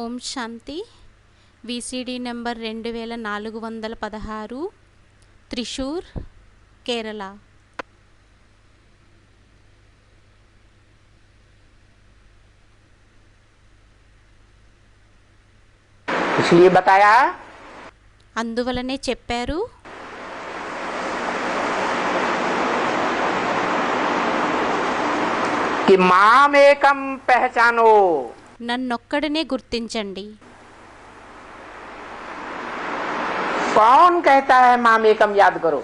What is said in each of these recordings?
ఓం శాంతి. VCD number 2416, Thrissur, Kerala. इसलिए बताया అందువలనే చెప్పారు, कि मामेकम पहचानो. నన్నొక్కడనే గుర్తించండి. कौन कहता है मामेकम याद करो?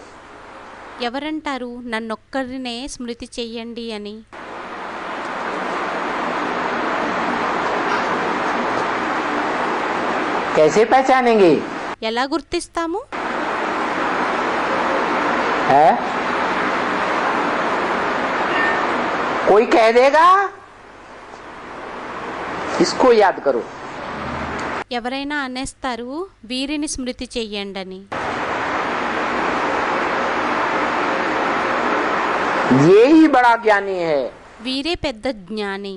ఎవరంటారు నన్నొక్కడినే స్మృతి చెయ్యండి అని? कैसे पहचानेंगे? ఎలా గుర్తిస్తాము? है कोई कह देगा इसको याद करो. ఎవరైనా అనేస్తారు వీరిని స్మృతి చెయ్యండని. ये ही बड़ा ज्ञानी है, వీరే పెద్ద జ్ఞాని,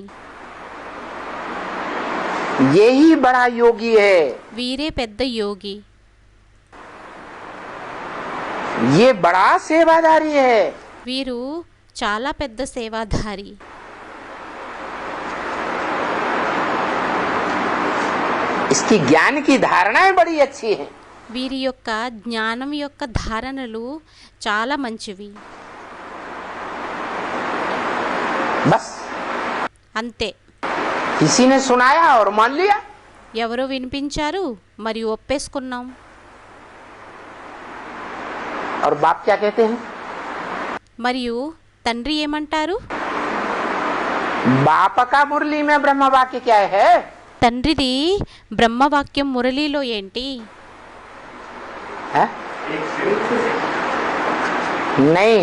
ये ही बड़ा योगी है, వీరే పెద్ద యోగి, ये बड़ा सेवादारी है. వీరు చాలా పెద్ద సేవాధారి. इसकी ज्ञान की धारणाएं बड़ी अच्छी हैं. వీరి యొక్క జ్ఞానం యొక్క ధారణలు చాలా మంచివి. बस అంతే. किसी ने सुनाया और मान लिया. ఎవరో వినిపించారు మరియు ఒప్పేసుకున్నాం. और बाप क्या कहते हैं? మరియు తండ్రి ఏమంటారు? बाप का मुरली में ब्रह्म वाक्य क्या है? తండ్రిది బ్రహ్మవాక్యం మురళీలో ఏంటి? है? नहीं.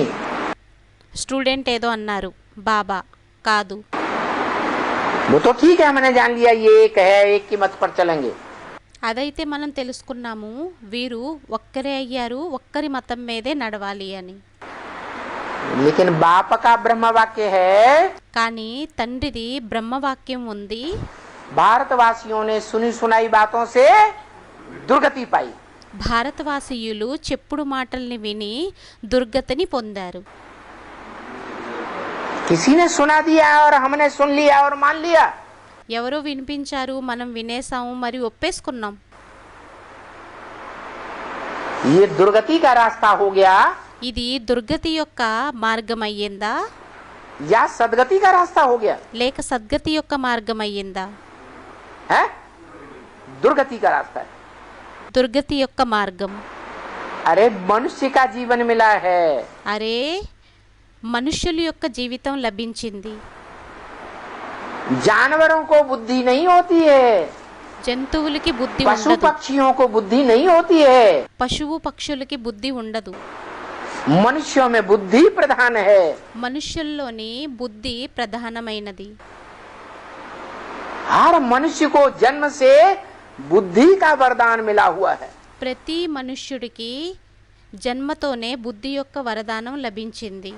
స్టూడెంట్ ఏదో అన్నారు, బాబా కాదు. वो तो ठीक है, मैंने जान लिया ये एक है, एक की मत पर चलेंगे. అదైతే మనం తెలుసుకున్నాము, వీరు ఒక్కరే అయ్యారు, ఒక్కరి మతం మీదే నడవాలి అని. लेकिन बाप का ब्रह्म वाक्य है. కానీ తండ్రిది బ్రహ్మవాక్యం ఉంది. भारतवासियों ने सुनी सुनाई बातों से दुर्गति पाई. భారతవాసీయులు చెప్పుడు మాటల్ని విని దుర్గతిని పొందారు. किसी ने सुना दिया और हमने सुन लिया और मान लिया. ఎవరో వినిపించారు, మనం వినేసాము మరియు ఒప్పేసుకున్నాం. ये दुर्गति का रास्ता हो गया ఇది దుర్గతి యొక్క మార్గం అయ్యిందా या सदगति का रास्ता हो गया? లేక సద్గతి యొక్క మార్గం అయ్యిందా? है दुर्गति का रास्ता है. దుర్గతి యొక్క మార్గం. अरे मनुष्य का जीवन मिला है. అరే, మనుష్యుల యొక్క జీవితం లభించింది. जानवरों को बुद्धि नहीं होती है, జంతువులకి బుద్ధి पशु ఉండదు, पक्षियों को बुद्धि नहीं होती है. పశువు పక్షులకి బుద్ధి ఉండదు. मनुष्यों में बुद्धि प्रधान है. మనుష్యుల్లోని బుద్ధి ప్రధానమైనది. हर मनुष्य को जन्म से बुद्धि का वरदान मिला हुआ है. ప్రతి మనుష్యుడికి జన్మతోనే బుద్ధి యొక్క వరదానం లభించింది.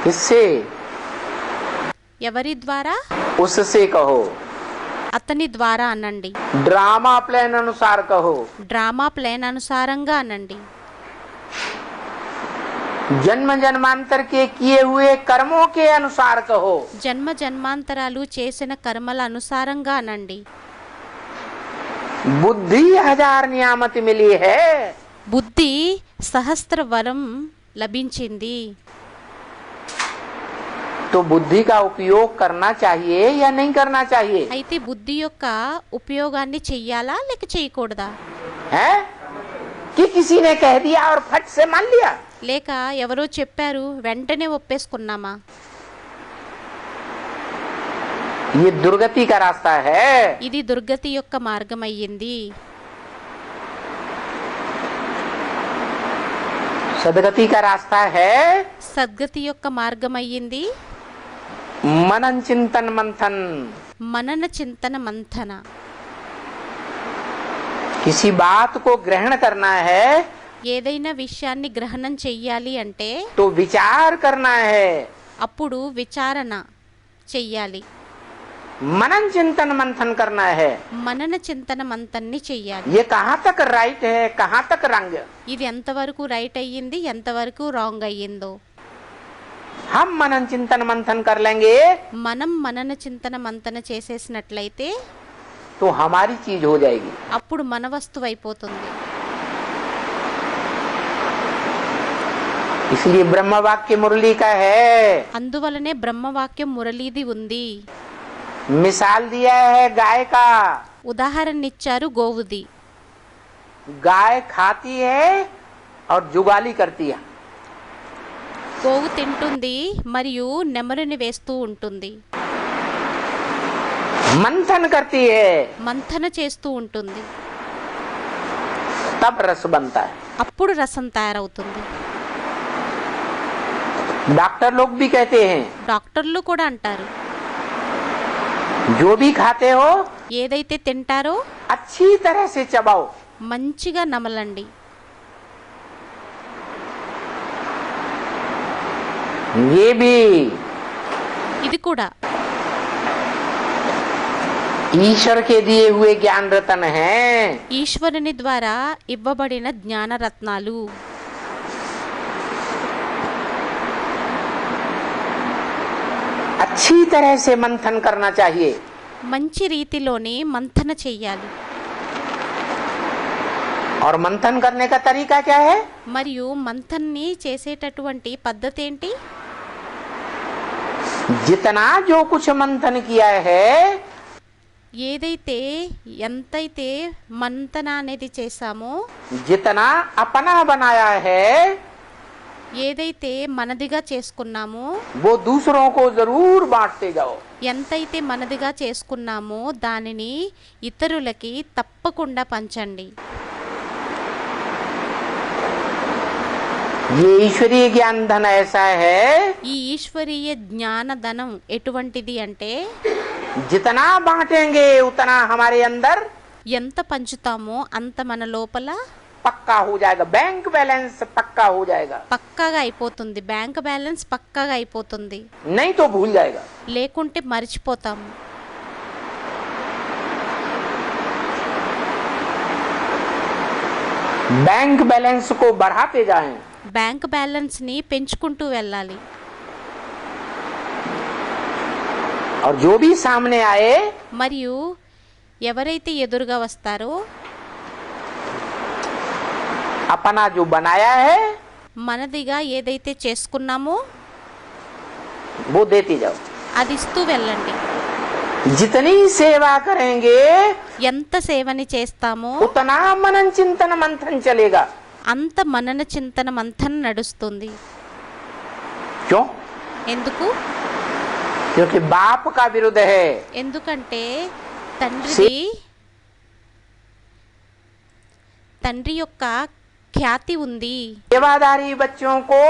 किससे? ఎవరి ద్వారా? उससे कहो. అతని ద్వారా అనండి. ड्रामा प्लान अनुसार कहो. డ్రామా ప్లాన్ అనుసారంగా అనండి. जन्म जन्मांतर के किए हुए कर्मों के अनुसार कहो. జన్మ జన్మాంతరాలు చేసిన కర్మల అనుసారంగా అనండి. बुद्धि 1000 नियामत मिली है. బుద్ధి సహస్ర వరం లభించింది. तो बुद्धि का उपयोग करना चाहिए या नहीं करना चाहिए? అయితే బుద్ధి యొక్క ఉపయోగాన్ని చెయ్యాలా లేక చేయకూడదా? है कि किसी ने कह दिया और फट से मान लिया? లేక ఎవరో చెప్పారు వెంటనే ఒప్పేసుకున్నామా? ये दुर्गति का रास्ता है. ఇది దుర్గతి యొక్క మార్గం అయ్యింది. सदगति का रास्ता है. సద్గతి యొక్క మార్గం అయ్యింది. मनन चिंतन मंथन. మనన చింతన మంథన. किसी बात को ग्रहण करना है ఏదైనా విషయాన్ని గ్రహణం చెయ్యాలి అంటే तो विचार करना है. అప్పుడు విచారణ చెయ్యాలి. मनन चिंतन मंथन करना है। మనన చింతన మంతన్ని చెయ్యాలి. ये कहाँ तक राइट है, कहाँ तक रंग। ఇది ఎంతవరకు రైట్ అయ్యింది, ఎంతవరకు రాంగ్ అయ్యిందో हम मनन चिंतन मंथन कर लेंगे మనం మనన చింతన మంతన చేసేసినట్లయితే तो हमारी चीज हो जाएगी। అప్పుడు మన వస్తువు అయిపోతుంది. इसलिए ब्रह्म वाक्य मुरली का है। అందువలనే బ్రహ్మవాక్యం మురళీది ఉంది. मिसाल दिया है गाय का। ఉదాహరణ ఇచ్చారు గోవుది. गाय खाती है और जुगाली करती है। గోవు తింటుంది మరియు నెమరుని వేస్తూ ఉంటుంది, मंथन करती है, మంథన చేస్తూ ఉంటుంది. तब रस बनता है। అప్పుడు రసం తయారవుతుంది. डॉक्टर लोग भी कहते हैं డాక్టర్లు కూడా అంటారు, जो भी खाते हो ఏదైతే తింటారో अच्छी तरह से चबाओ। మంచిగా నమలండి. ये भी ఇది కూడా ईश्वर के दिए हुए ज्ञान रतन है। ఈశ్వరుని ద్వారా ఇవ్వబడిన జ్ఞానరత్నాలు. अच्छी तरह से मंथन करना चाहिए। మంచి రీతిలోనే మంథన చెయ్యాలి. और मंथन करने का तरीका क्या है? మరియు మంథన్ని చేసేటటువంటి పద్ధతి ఏంటి? जितना जो कुछ मंथन किया है ఏదైతే ఎంతైతే మంథన అనేది చేశామో, जितना अपना बनाया है ఏదైతే మనదిగా చేసుకున్నామో, वो दूसरों को जरूर बांटते जाओ। ఎంతైతే మనదిగా చేసుకున్నామో దానిని ఇతరులకి తప్పకుండా పంచండి. ये ईश्वरीय ज्ञान धन ऐसा है, ఈ ఈశ్వరీయ జ్ఞాన ధనం ఎటువంటిది అంటే जितना बांटेंगे उतना हमारे अंदर ఎంత పంచుతామో అంత మన లోపల पक्का हो जाएगा। बैंक बैलेंस पक्का हो जाएगा, పక్కాగా అయిపోతుంది. బ్యాంక్ బ్యాలెన్స్ పక్కాగా అయిపోతుంది. नहीं तो भूल जाएगा। లేకుంటే మర్చిపోతాము. बैंक बैलेंस को बढ़ाते जाएं। బ్యాంక్ బ్యాలెన్స్ ని పెంచుకుంటూ వెళ్ళాలి. और जो भी सामने आए మరియు ఎవరైతే ఎదురుగా వస్తారో अपना जो बनाया है మనదిగా ఏదైతే చేసుకున్నామో वो देते जाओ। అది ఇస్తూ వెళ్ళండి. जितनी सेवा करेंगे ఎంత సేవని చేస్తామో उतना मनन चिंतन मंथन चलेगा। అంత మనన చింతన మంథన నడుస్తుంది. क्यों? ఎందుకు? क्योंकि बाप का विरुद्ध है। ఎందుకంటే తండ్రి యొక్క ఖ్యాతి ఉంది. सेवादारी बच्चों को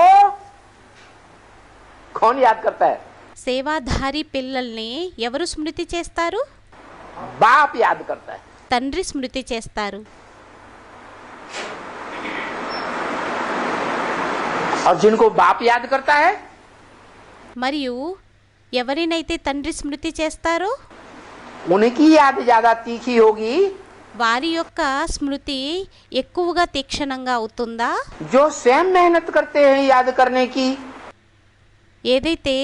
कौन याद करता है? సేవాధారి పిల్లల్ని ఎవరు స్మృతి చేస్తారు? बाप याद करता है। తండ్రి స్మృతి చేస్తారు. और जिनको बाप याद करता है మరియు ఎవరినైతే తండ్రి స్మృతి చేస్తారో उनकी याद ज्यादा तीखी होगी। వారి యొక్క స్మృతి ఎక్కువగా తీక్షణంగా అవుతుందా? जो स्वयं मेहनत करते हैं याद करने की, ఏదైతే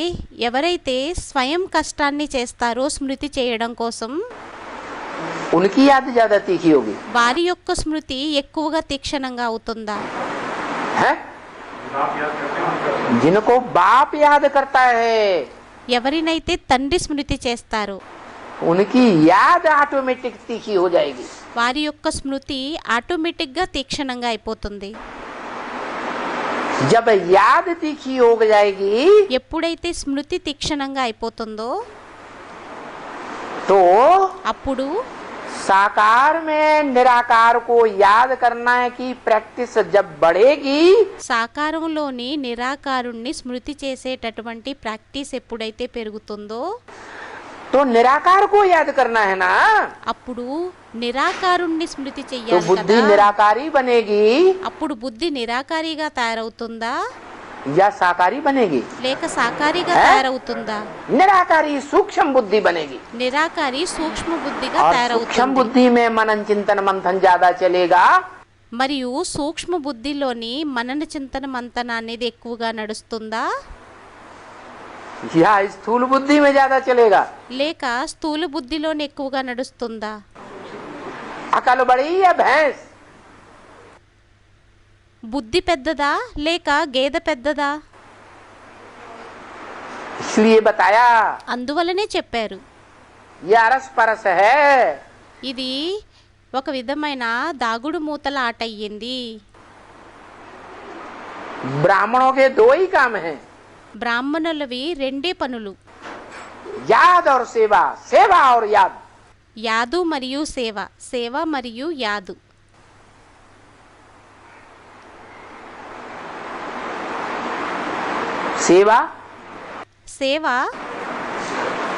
ఎవరైతే స్వయం కష్టాన్ని చేస్తారో స్మృతి చేయడం కోసం उनकी याद ज्यादा तीखी होगी। వారి యొక్క స్మృతి ఎక్కువగా తీక్షణంగా అవుతుందా? है? जिनको बाप याद करता है ఎవరినైతే తండ్రి స్మృతి చేస్తారో उनकी याद ऑटोमेटिक तीखी हो जाएगी। వారి యొక్క స్మృతి ఆటోమేటిక్గా తీక్షణంగా అయిపోతుంది. जब याद तीखी हो जाएगी ఎప్పుడైతే స్మృతి తీక్షణంగా అయిపోతుందో तो అప్పుడు साकार में निराकार को याद करना की प्रैक्टिस जब बढ़ेगी సాకారంలోని నిరాకారుణ్ణి స్మృతి చేసేటటువంటి ప్రాక్టీస్ ఎప్పుడైతే పెరుగుతుందో तो निराकार को याद करना है ना, అప్పుడు నిరాకారుణ్ణి స్మృతి तो చెయ్యాలి बुद्धि కదా. निराकारी बनेगी। అప్పుడు బుద్ధి నిరాకారిగా తయారవుతుందా? या साकारी बनेगी? లేక సాకారిగా है? తయారవుతుందా? निराकारी सूक्ष्म बुद्धि बनेगी। నిరాకారి సూక్ష్మ బుద్ధిగా और सूक्ष्म తయారవుతుంది. बुद्धि में मनन चिंतन मंथन ज्यादा चलेगा, మరియు సూక్ష్మ బుద్ధిలోని మనన చింతన మంతన అనేది ఎక్కువగా నడుస్తుందా, या स्थूल बुद्धि में ज्यादा चलेगा? లేక స్థూల బుద్ధిలోని ఎక్కువగా నడుస్తుందా? अकल बड़ी या भैंस? బుద్ధి పెద్దదా లేక గేదె పెద్దదా? इसलिए बताया అందువలనే చెప్పారు ये अरस परस है। ఇది ఒక విధమైన దాగుడు మూతల ఆట అయ్యింది. ब्राह्मणों के दो ही काम हैं, బ్రాహ్మణులవి రెండే పనులు, याद और सेवा, सेवा और याद। యాదు మరియు సేవ, సేవ మరియు యాదు. सेवा సేవ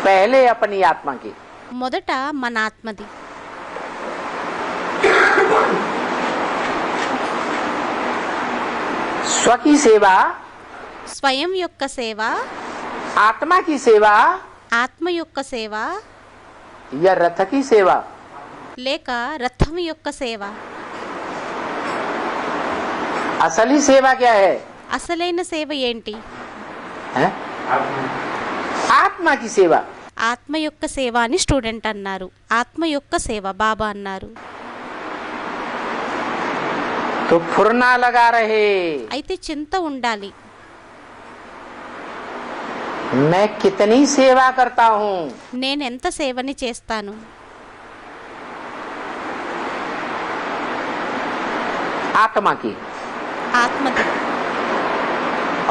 पहले अपनी आत्मा की, మొదట మన ఆత్మది, स्व की सेवा, స్వయం యొక్క సేవ, आत्मा की सेवा ఆత్మ యొక్క సేవ, या रथ की सेवा। లేక రథం యొక్క సేవ. असली सेवा क्या है? అసలైన సేవ ఏంటి? हैं? आत्मा की सेवा। ఆత్మ యొక్క సేవ అని స్టూడెంట్ అన్నారు. ఆత్మ యొక్క సేవ బాబా అన్నారు. तो फुरना लगा रहे, అయితే చింత ఉండాలి. मैं कितनी सेवा करता हूँ, నేను ఎంత సేవని చేస్తాను, आत्मा की, ఆత్మది,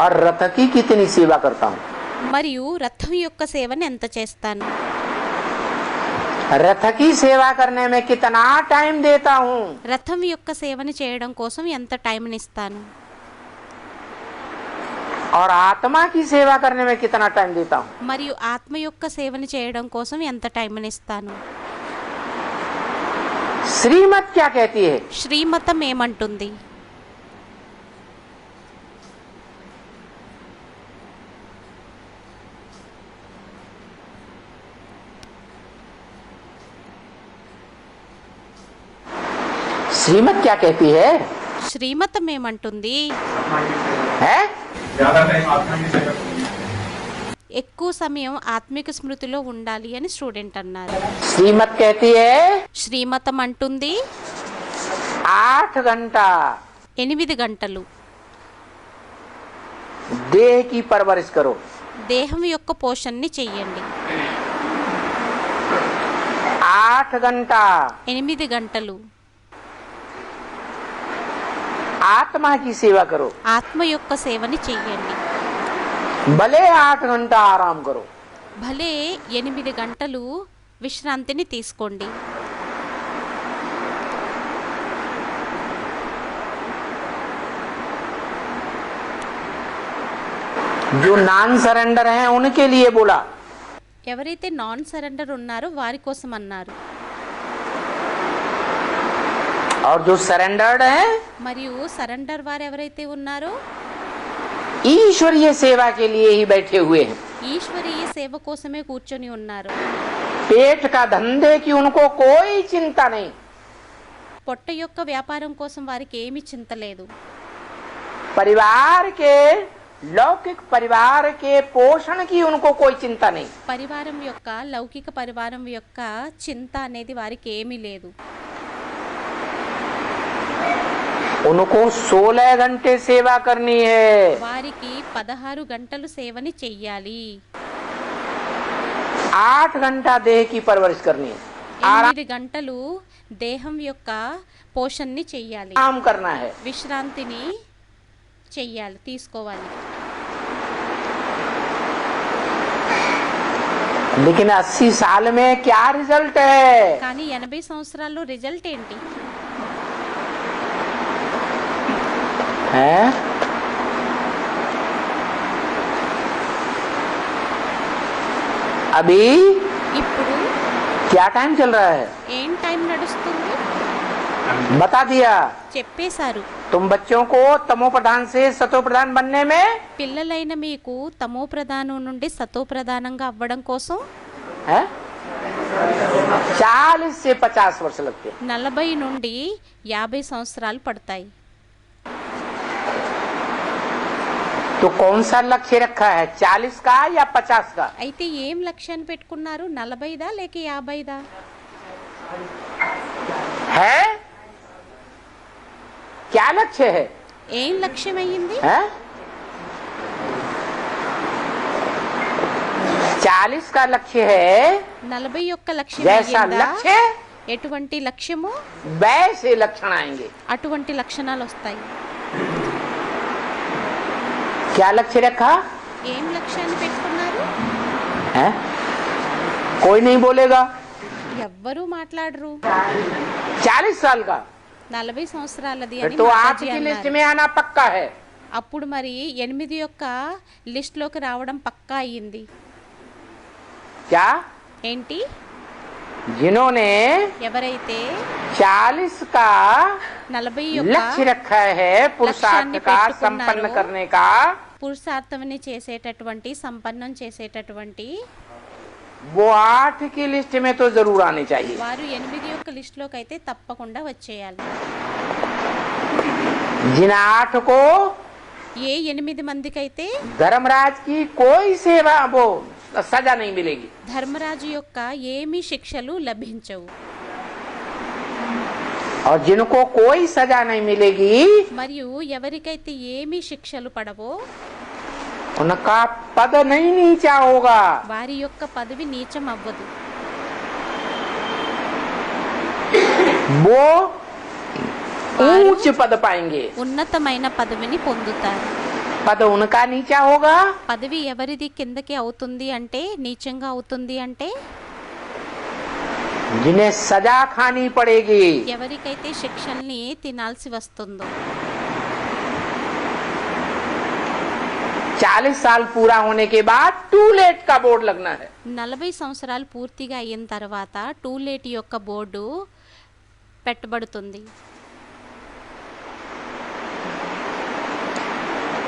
और रथ की कितनी सेवा करता हूँ। మరియు రథం యొక్క సేవని ఎంత చేస్తాను, रथ की सेवा करने में कितना टाइम देता हूँ, రథం యొక్క సేవని చేయడం కోసం ఎంత టైంని ఇస్తాను, और आत्मा की सेवा करने में कितना टाइम देता हूँ। మరియు ఆత్మ యొక్క సేవని చేయడం కోసం ఎంత టైంని ఇస్తాను. श्रीमत क्या कहती है? శ్రీమతం ఏమంటుంది? श्रीमत क्या कहती है? శ్రీమతం ఏమంటుంది? है ज्यादा टाइम आत्मा की सेवा करनी है। ఎక్కువ సమయం ఆత్మిక స్మృతిలో ఉండాలి అని స్టూడెంట్ అన్నారు. श्रीमत कहती है శ్రీమతం అంటుంది 8 घंटा 8 గంటలు देह की परवरिश करो। దేహం యొక్క పోషణని చెయ్యండి. 8 घंटा 8 గంటలు आत्मा की सेवा करो। ఆత్మ యొక్క సేవని చెయ్యండి. भले 8 घंटा आराम करो। భలే 8 గంటలు విశ్రాంతిని తీసుకోండి. जो नॉन सरेंडर हैं उनके लिए बोला, ఎవరైతే నాన్ సరెండర్ ఉన్నారో వారి కోసం అన్నారు. और जो सरेंडर्ड हैं మరియు సరెండర్ వారు ఎవరైతే ఉన్నారో ईश्वरीय सेवा के लिए ही बैठे हुए हैं। ఈశ్వరీయ సేవ కోసమే కూర్చొని ఉన్నారు. पेट का धंधे की उनको कोई चिंता नहीं। పొట్ట యొక్క వ్యాపారం కోసం వారికి ఏమీ చింత లేదు. परिवार के लौकिक परिवार के पोषण की उनको कोई चिंता नहीं। పరివారం యొక్క లౌకిక పరివారం యొక్క చింత అనేది వారికి ఏమీ లేదు. उनको 16 घंटे सेवा करनी है। వారికి 16 గంటలు సేవని చెయ్యాలి. 8 घंटा देह की परवरिश करनी है। 8 గంటలు దేహం యొక్క పోషణని చెయ్యాలి. आराम करना है। విశ్రాంతిని చెయ్యాలి, తీసుకోవాలి. लेकिन 80 साल में क्या रिजल्ट है? కానీ 80 సంవత్సరాల్లో రిజల్ట్ ఏంటి? है अभी ఇప్పుడు क्या टाइम चल रहा है? ఏం టైం నడుస్తుంది? बता दिया। చెప్పేశారు. तुम बच्चों को तमो प्रधान से सतो प्रधान बनने में పిల్లలైన మీకు తమో ప్రధానం నుండి సతో ప్రధానంగా అవ్వడం కోసం है 40 से 50 वर्ष लगते हैं। 40 నుండి 50 సంవత్సరాలు పడతాయి. तो कौन सा लक्ष्य रखा है, 40 का या 50 का? అయితే ఏం లక్ష్యాన్ని పెట్టుకున్నారు? 40దా లేక 50దా? है क्या लक्ष्य है? ఏం లక్ష్యం అయ్యింది? है 40 का लक्ष्य है। 40 యొక్క లక్ష్యం जैसा అయ్యిందా? लक्ष्य ఎటువంటి లక్ష్యము वैसे लक्षण आएंगे। అటువంటి లక్షణాలు వస్తాయి. क्या लक्ष्य रखा ఏం లక్ష్యాన్ని పెట్టుకున్నారు? है? कोई नहीं बोलेगा। ఎవ్వరూ మాట్లాడరు. 40 साल का 40 సంవత్సరాలది फिर అని तो మాతాజీ आपकी लिस्ट అన్నారు. में आना पक्का है। అప్పుడు మరి 8 యొక్క లిస్ట్ లోకి రావడం పక్కా అయ్యింది. क्या? ఏంటి? जिन्होंने ఎవరైతే 40 का 40 యొక్క लक्ष्य रखा है पुरुषार्थ का संपन्न करने का, పురుషార్థమని చేసేటటువంటి సంపన్నం చేసేటటువంటి वो 8 की लिस्ट में तो जरूर आनी चाहिए। వారు 8 యొక్క లిస్ట్ లోకి అయితే తప్పకుండా వచ్చేయాలి. जिन 8 को ఏ 8 మందికైతే धर्मराज की कोई सेवा वो सजा नहीं मिलेगी, ధర్మరాజు యొక్క ఏమీ శిక్షలు లభించవు. और जिनको कोई सजा नहीं मिलेगी మరియు ఎవరికైతే ఏమీ శిక్షలు పడవో उनका पद नहीं नीचा होगा। వారి యొక్క పదవి నీచం అవ్వదు. वो ऊंच पद पाएंगे। ఉన్నతమైన పదవిని పొందుతారు. पद उनका नीचा होगा పదవి ఎవరిది కిందకి అవుతుంది అంటే నీచంగా అవుతుంది అంటే जिन्हें सजा खानी पड़ेगी। ఎవరికైతే శిక్షల్ని తినాల్సి వస్తుందో. 40 साल पूरा होने के बाद टू लेट का बोर्ड लगना है। 40 సంవత్సరాలు పూర్తిగా అయిన తర్వాత టూ లేట్ యొక్క బోర్డు పెట్టబడుతుంది.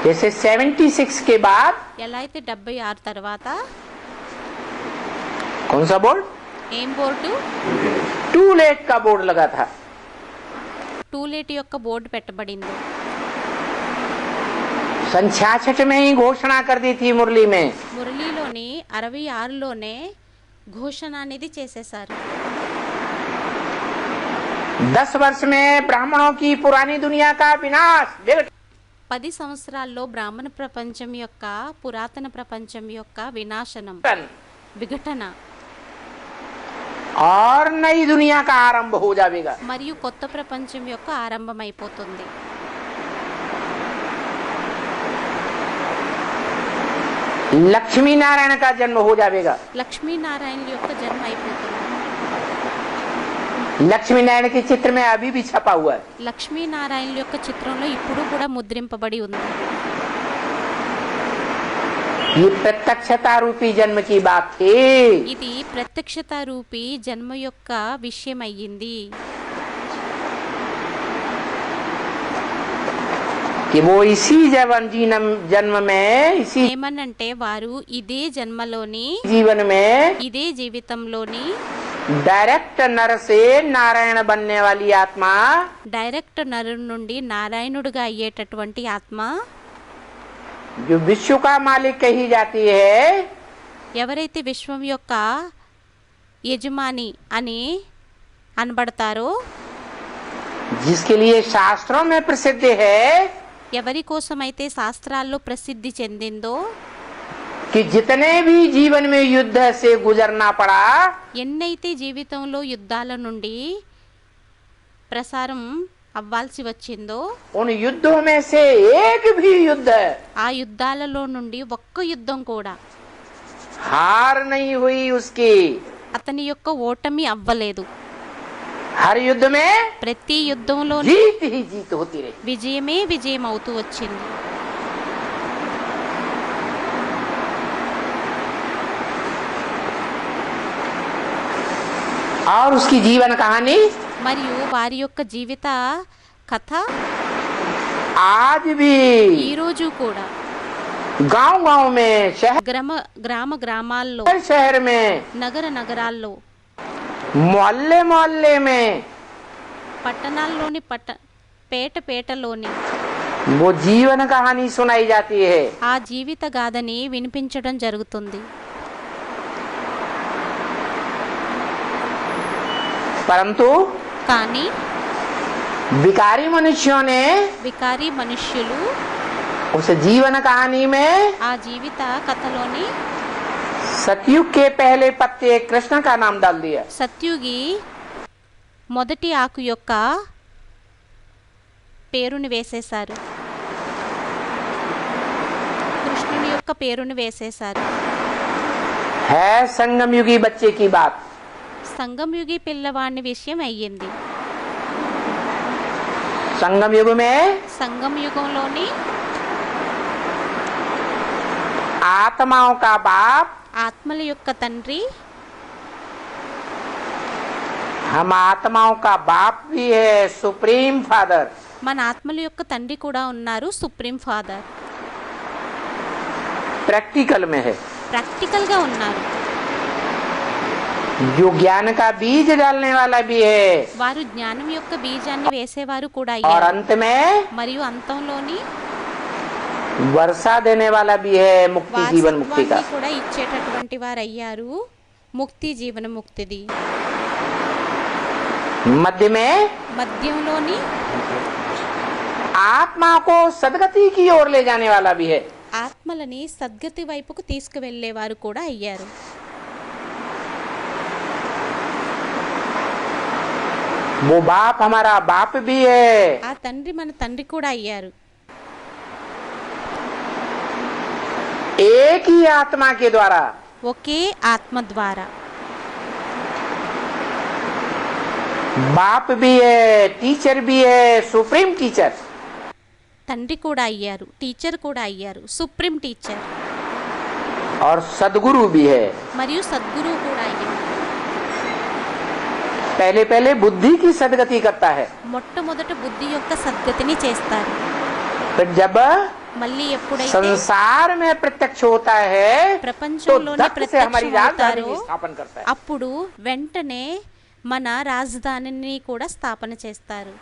जैसे 76 के बाद ఎలా అయితే 76 తర్వాత कौन सा बोर्ड? ఏం బోర్డు? टू लेट का बोर्ड लगा था। టూ లేట్ యొక్క బోర్డు పెట్టబడింది. सन 66 में ही घोषणा कर दी थी मुरली में। మురళీలోని 66లోనే ఘోషణ అనేది చేసేశారు. 10 वर्ष में ब्राह्मणों की पुरानी दुनिया का विनाश, 10 సంవత్సరాల్లో బ్రాహ్మణ ప్రపంచం యొక్క పురాతన ప్రపంచం యొక్క వినాశనం, విఘటన और नई दुनिया का आरंभ हो जाएगा। మరియు కొత్త ప్రపంచం యొక్క ఆరంభమైపోతుంది. लक्ष्मी नारायण का जन्म हो जाएगा। లక్ష్మీనారాయణుల యొక్క జన్మ అయిపోతుంది. लक्ष्मी नारायण के चित्र में अभी भी छपा हुआ है। లక్ష్మీనారాయణుల యొక్క చిత్రంలో ఇప్పుడు కూడా ముద్రింపబడి ఉంది. ये प्रत्यक्षता रूपी जन्म की बात थी। ఇది ప్రత్యక్షత రూపీ జన్మ యొక్క విషయం అయ్యింది. कि वो इसी जन्म में, इसी ఏమనంటే వారు ఇదే జన్మలోని जीवन में ఇదే జీవితంలోని डायरेक्ट नर से नारायण बनने वाली आत्मा, డైరెక్ట్ నరుని నుండి నారాయణుడిగా అయ్యేటటువంటి ఆత్మ, जो विश्व का मालिक कही जाती है, ఎవరైతే విశ్వం యొక్క యజమాని అని అనబడతారో, जिसके लिए शास्त्रों में प्रसिद्ध है ఎవరి కోసమైతే శాస్త్రాల్లో ప్రసిద్ధి చెందిందో, कि जितने भी जीवन में युद्ध से गुजरना पड़ा, ఎన్నైతే జీవితంలో యుద్ధాల నుండి ప్రసారం అవ్వాల్సి వచ్చిందో, उन युद्धों में से एक भी युद्ध ఆ యుద్ధాలలో నుండి ఒక్క యుద్ధం కూడా हार नहीं हुई उसकी। అతని యొక్క ఓటమి అవ్వలేదు. हर युद्ध में ప్రతి యుద్ధంలో जीत ही जीत होती रही। విజయమే విజయం అవుతూ వచ్చింది. और उसकी जीवन कहानी మరియు వారి యొక్క జీవిత కథ आज भी ఈ రోజు కూడా गांव गांव में, शहर గ్రామ గ్రామాల్లో, शहर में, నగర నగరాల్లో, मोहल्ले मोहल्ले में పట్టణాల్లోని పేట పేటలోని वो जीवन कहानी सुनाई जाती है। ఆ జీవిత గాథని వినిపించడం జరుగుతుంది. परंतु కానీ विकारी मनुष्यों ने వికారి మనుష్యులు उस जीवन कहानी में ఆ జీవిత కథలోని सतयुग के पहले पत्ते कृष्ण का नाम डाल दिया। సత్యుగి మొదటి ఆకు యొక్క పేరుని వేసేశారు, కృష్ణుని యొక్క పేరుని వేసేశారు. है संगम युगी बच्चे की बात। సంగంయుగి పిల్లవాడిని విషయం అయ్యింది. संगम युग में సంగం యుగంలోని आत्माओं का बाप, ఆత్మల యొక్క తండ్రి, हम आत्माओं का बाप भी है, सुप्रीम फादर। మన ఆత్మల యొక్క తండ్రి కూడా ఉన్నారు, సుప్రీం ఫాదర్. प्रैक्टिकल में है, ప్రాక్టికల్ గా ఉన్నారు. जो ज्ञान का बीज डालने वाला भी है, వారు జ్ఞానం యొక్క బీజాన్ని వేసేవారు కూడా और అయ్యారు. अंत में మరియు అంతంలోని वर्षा देने वाला भी है, मुक्ति जीवन मुक्ति का। వారసత్వాన్ని కూడా ఇచ్చేటటువంటి వారు అయ్యారు, ముక్తి జీవన ముక్తిది. मध्य में మధ్యంలోని आत्मा को सदगति की ओर ले जाने वाला भी है। ఆత్మలని సద్గతి వైపుకు తీసుకువెళ్ళేవారు కూడా అయ్యారు. वो बाप हमारा बाप भी है। ఆ తండ్రి మన తండ్రి కూడా అయ్యారు. एक ही आत्मा के द्वारा ఒకే ఆత్మ ద్వారా बाप भी है, टीचर भी है, सुप्रीम टीचर, తండ్రి కూడా అయ్యారు, టీచర్ కూడా అయ్యారు, సుప్రీం టీచర్, और सदगुरु भी है। మరియు సద్గురువు కూడా అయ్యారు. पहले पहले बुद्धि की सदगति करता है, మొట్టమొదట బుద్ధి యొక్క సద్గతిని చేస్తారు. फिर जब మళ్ళీ ఎప్పుడైతే संसार में प्रत्यक्ष होता है तो ప్రపంచంలోని दक्ष से हमारी राजधानी ప్రత్యక్షమవుతారో की स्थापन करता है। అప్పుడు వెంటనే మన రాజధానిని కూడా స్థాపన చేస్తారు.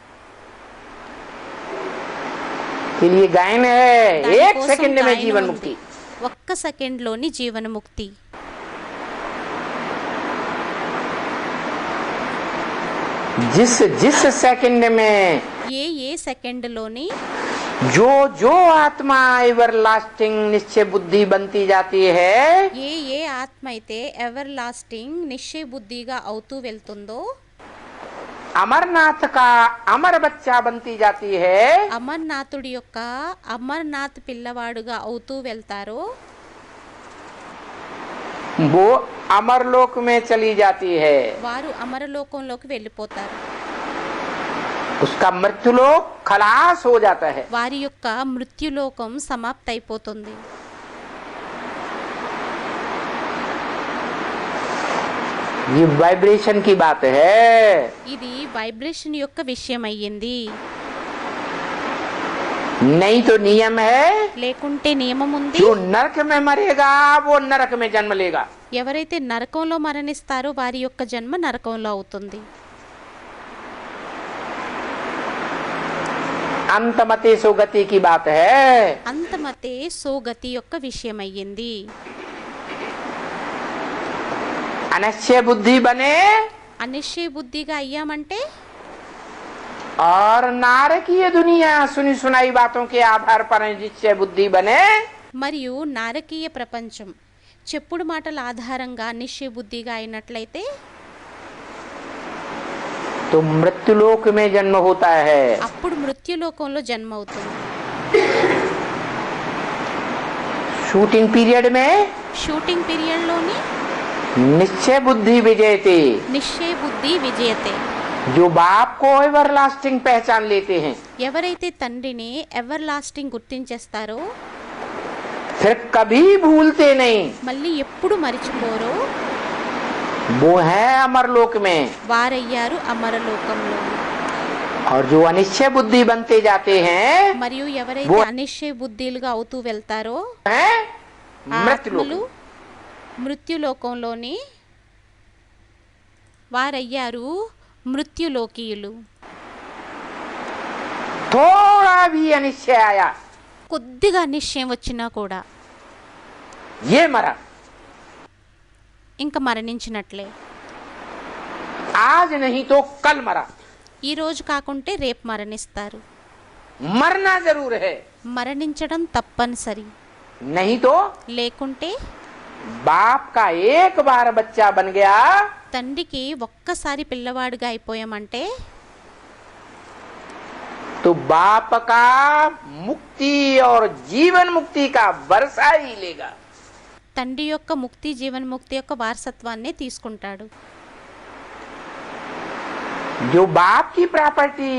के लिए गायन है, एक దానికోసం सेकंड में గాయనం जीवन ఉంది. मुक्ति। ఒక్క సెకండ్లోని జీవనముక్తి. जिस जिस सेकंड में ఏ సెకండ్లోని जो जो आत्मा एवर लास्टिंग निश्चय बुद्धि बनती जाती है, ఏ ఆత్మ అయితే ఎవర్ లాస్టింగ్ నిశ్చయ బుద్ధిగా అవుతూ వెళ్తుందో, अमरनाथ का अमर बच्चा बनती जाती है, అమర్నాథుడి యొక్క అమర్నాథ్ పిల్లవాడుగా అవుతూ వెళ్తారో, वो अमरलोक में चली जाती है। వారు అమరలోకంలోకి వెళ్ళిపోతారు. उसका मृत्युलोक खलास हो जाता है। వారి యొక్క మృత్యులోకం సమాప్తి అయిపోతుంది. ये वाइब्रेशन की बात है। ఇది వైబ్రేషన్ యొక్క విషయం అయ్యింది. नहीं तो नियम है, లేకుంటే నియమం ఉంది. जो नरक में मरेगा वो नरक में जन्म लेगा। ఎవరైతే నరకంలో మరణిస్తారో వారి యొక్క జన్మ నరకంలో అవుతుంది. अंतमते सुगति की बात है। అంతమతే సోగతి యొక్క విషయం అయ్యింది. अनिश्चय बुद्धि बने అనిశ్చయ బుద్ధిగా అయ్యామంటే और नारकीय दुनिया सुनी सुनाई बातों के आधार पर निश्चय बुद्धि बने, మరియు నారకీయ ప్రపంచం చెప్పుడు మాటల ఆధారంగా నిశ్చయ బుద్ధిగా అయినట్లయితే तो मृत्युलोक में जन्म होता है। అప్పుడు మృత్యులోకంలో జన్మ అవుతుంది. शूटिंग पीरियड में షూటింగ్ పీరియడ్లోని निश्चय बुद्धि विजयते, నిశ్చయ బుద్ధి విజయతే. जो बाप को एवर लास्टिंग पहचान लेते हैं, ఎవరైతే తండ్రిని ఎవర్ లాస్టింగ్ గుర్తించేస్తారో फिर कभी भूलते नहीं, మళ్ళీ ఎప్పుడు మరిచిపోరో, वो है अमरलोक में। వారయ్యారు అమరలోకంలో. और जो अनिश्चय बुद्धि बनते जाते हैं మరియు ఎవరైతే అనిశ్చయ బుద్ధిలుగా అవుతూ వెళ్తారో हैं ఆ मृत्यु ఆత్మలు మృత్యులోకంలోని వారయ్యారు మృత్యులోకీయులు. थोड़ा भी अनिश्चय आया కొద్దిగా అనిశ్చయం వచ్చినా కూడా ये मरा। ఇంకా మరణించినట్లే. आज नहीं तो कल मरा। ఈ రోజు కాకుంటే రేపు మరణిస్తారు. मरना जरूर है, మరణించడం తప్పనిసరి. नहीं तो లేకుంటే बाप का एक बार बच्चा बन गया తండ్రికి ఒక్కసారి పిల్లవాడిగా అయిపోయామంటే तो बाप का मुक्ति और जीवन मुक्ति का वर्षा ही लेगा। తండ్రి యొక్క ముక్తి జీవన్ముక్తి యొక్క వారసత్వాన్ని తీసుకుంటాడు. जो बाप की प्रॉपर्टी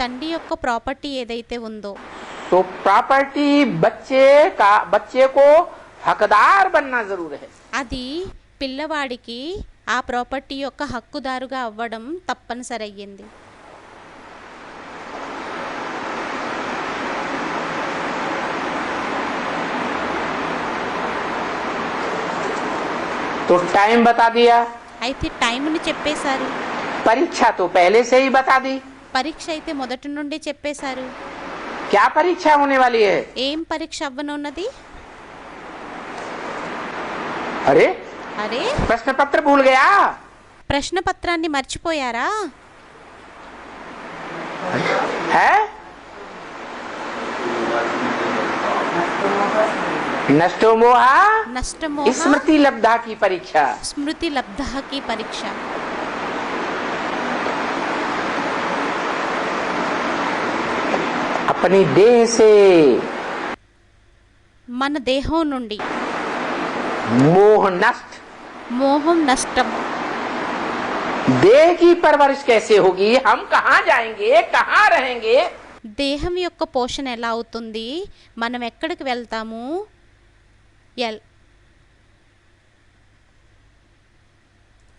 తండ్రి యొక్క ప్రాపర్టీ ఏదైతే ఉందో तो प्रॉपर्टी बच्चे को हकदार बनना जरूर है। అది పిల్లవాడికి ఆ ప్రాపర్టీ యొక్క హక్కుదారుగా అవ్వడం తప్పనిసరి అయ్యింది. तो टाइम बता दिया, అయితే టైంని చెప్పేశారు. परीक्षा तो पहले से ही बता दी। పరీక్ష అయితే మొదటి నుండి చెప్పేశారు. क्या परीक्षा होने वाली है? ఏం పరీక్ష అవ్వనున్నది? अरे అరే प्रश्न पत्र भूल गया? ప్రశ్న పత్రాన్ని మర్చిపోయారా? है नष्टो मोहा నష్టమోహ स्मृति लब्धा की परीक्षा। స్మృతి లబ్ధకి పరీక్ష. अपनी देह से మన దేహం నుండి मोह नष्ट। మోహం నష్టం. देह की परवरिश कैसे होगी? हम कहाँ जाएंगे, कहाँ रहेंगे? దేహం యొక్క పోషణ ఎలా అవుతుంది? మనం ఎక్కడికి వెళ్తాము?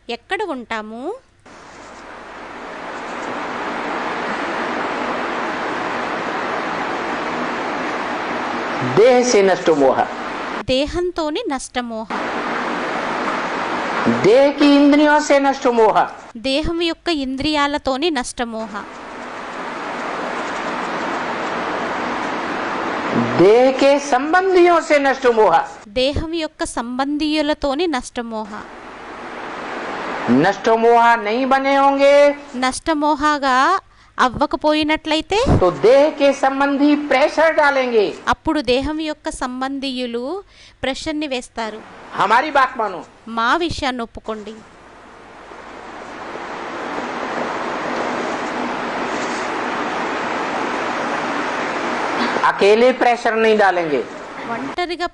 ఎక్కడ ఉంటాము? देह से नष्टो मोह, దేహంతోని నష్టమోహ. देह की इंद्रियों से नष्टो मोह, దేహం యొక్క ఇంద్రియాలతోని నష్టమోహ. देह के संबंधियों से नष्टो मोह। దేహం యొక్క సంబంధీయులతోని నష్టమోహ. नष्टो मोह नहीं बने होंगे నష్టమోహగా అవ్వకపోయినట్లయితే तो देह के संबंधी प्रेशर डालेंगे। అప్పుడు దేహం యొక్క సంబంధీయులు ప్రెషర్ని వేస్తారు. हमारी बात मानो, మా విషయాన్ని ఒప్పుకోండి. अकेले प्रेशर नहीं डालेंगे। ఒంటరిగా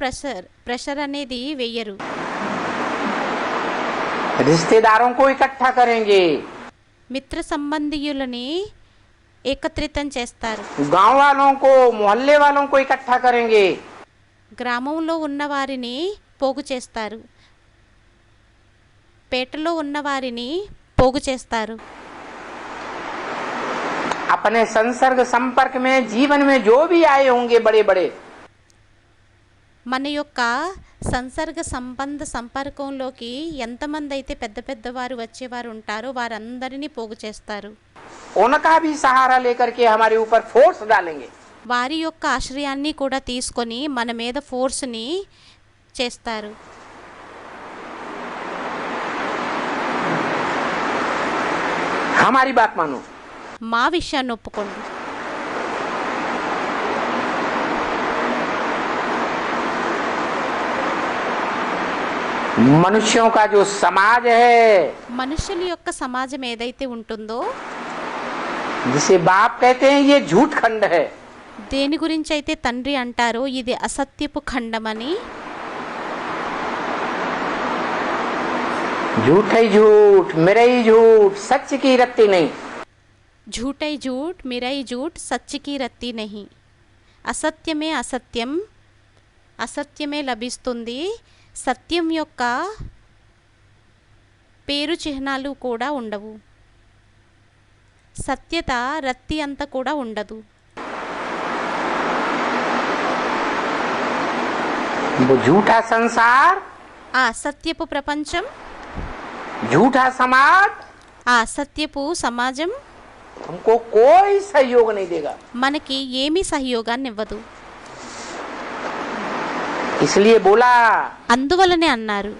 ప్రెషర్ అనేది వెయ్యరు. रिश्तेदारों को इकट्ठा करेंगे, మిత్ర సంబంధీయులని ఏకత్రితం చేస్తారు. गांव वालों को, मोहल्ले वालों को इकट्ठा करेंगे, గ్రామంలో ఉన్నవారిని పోగు చేస్తారు. పేటలో ఉన్నవారిని పోగు చేస్తారు. अपने संसर्ग संपर्क में जीवन में जो भी आए होंगे बड़े बड़े, మన యొక్క సంసర్గ సంబంధ సంపర్కంలోకి ఎంతమంది అయితే పెద్ద పెద్దవారు వచ్చేవారు ఉంటారో వారందరినీ పోగు చేస్తారు. उनका भी सहारा लेकर के हमारे ऊपर फोर्स डालेंगे। వారి యొక్క ఆశ్రయాన్ని కూడా తీసుకొని మన మీద ఫోర్స్ని చేస్తారు. हमारी बात मानो, మా విషయాన్ని ఒప్పుకోండి. मनुष्यों का जो समाज है మనుషుల యొక్క సమాజం ఏదైతే ఉంటుందో जिसे बाप कहते हैं ये झूठ खंड है। దేని గురించి అయితే తండ్రి అంటారో ఇది అసత్యపు ఖండమని, झूठ ही झूठ, मेरे ही झूठ, सच की रत्ती नहीं। झूठై झूठ మిరై झूठ సచ్చికి రత్తి నహి. అసత్యమే అసత్యం, అసత్యమే లభిస్తుంది. సత్యం యొక్క పేరు చిహ్నాలు కూడా ఉండవు. సత్యత రత్తి అంత కూడా ఉండదు. वो झूठा संसार, ఆ సత్యపు ప్రపంచం, झूठा समाज ఆ సత్యపు సమాజం हमको कोई सहयोग नहीं देगा. మనకి ఏమీ సహయోగాన్ని ఇవ్వదు. इसलिए बोला అందువలనే అన్నారు,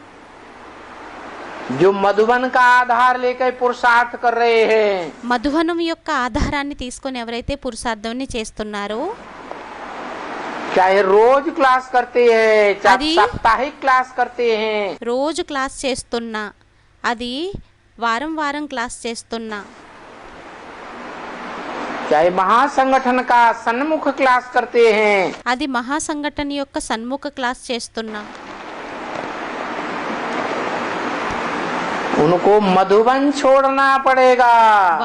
जो मधुबन का आधार लेकर पुरुषार्थ कर रहे हैं, మధువనం యొక్క ఆధారాన్ని తీసుకొని ఎవరైతే పురుషార్థాన్ని చేస్తున్నారో, चाहे रोज क्लास करते हैं, चाहे अरे साप्ताहिक क्लास करते हैं, రోజు క్లాస్ చేస్తున్నా, అది వారం వారం క్లాస్ చేస్తున్నా, चाहे महासंगठन का सन्मुख क्लास करते हैं, అది మహాసంఘటన యొక్క సన్ముఖ క్లాస్ చేస్తున్నా, उनको मधुबन छोड़ना पड़ेगा.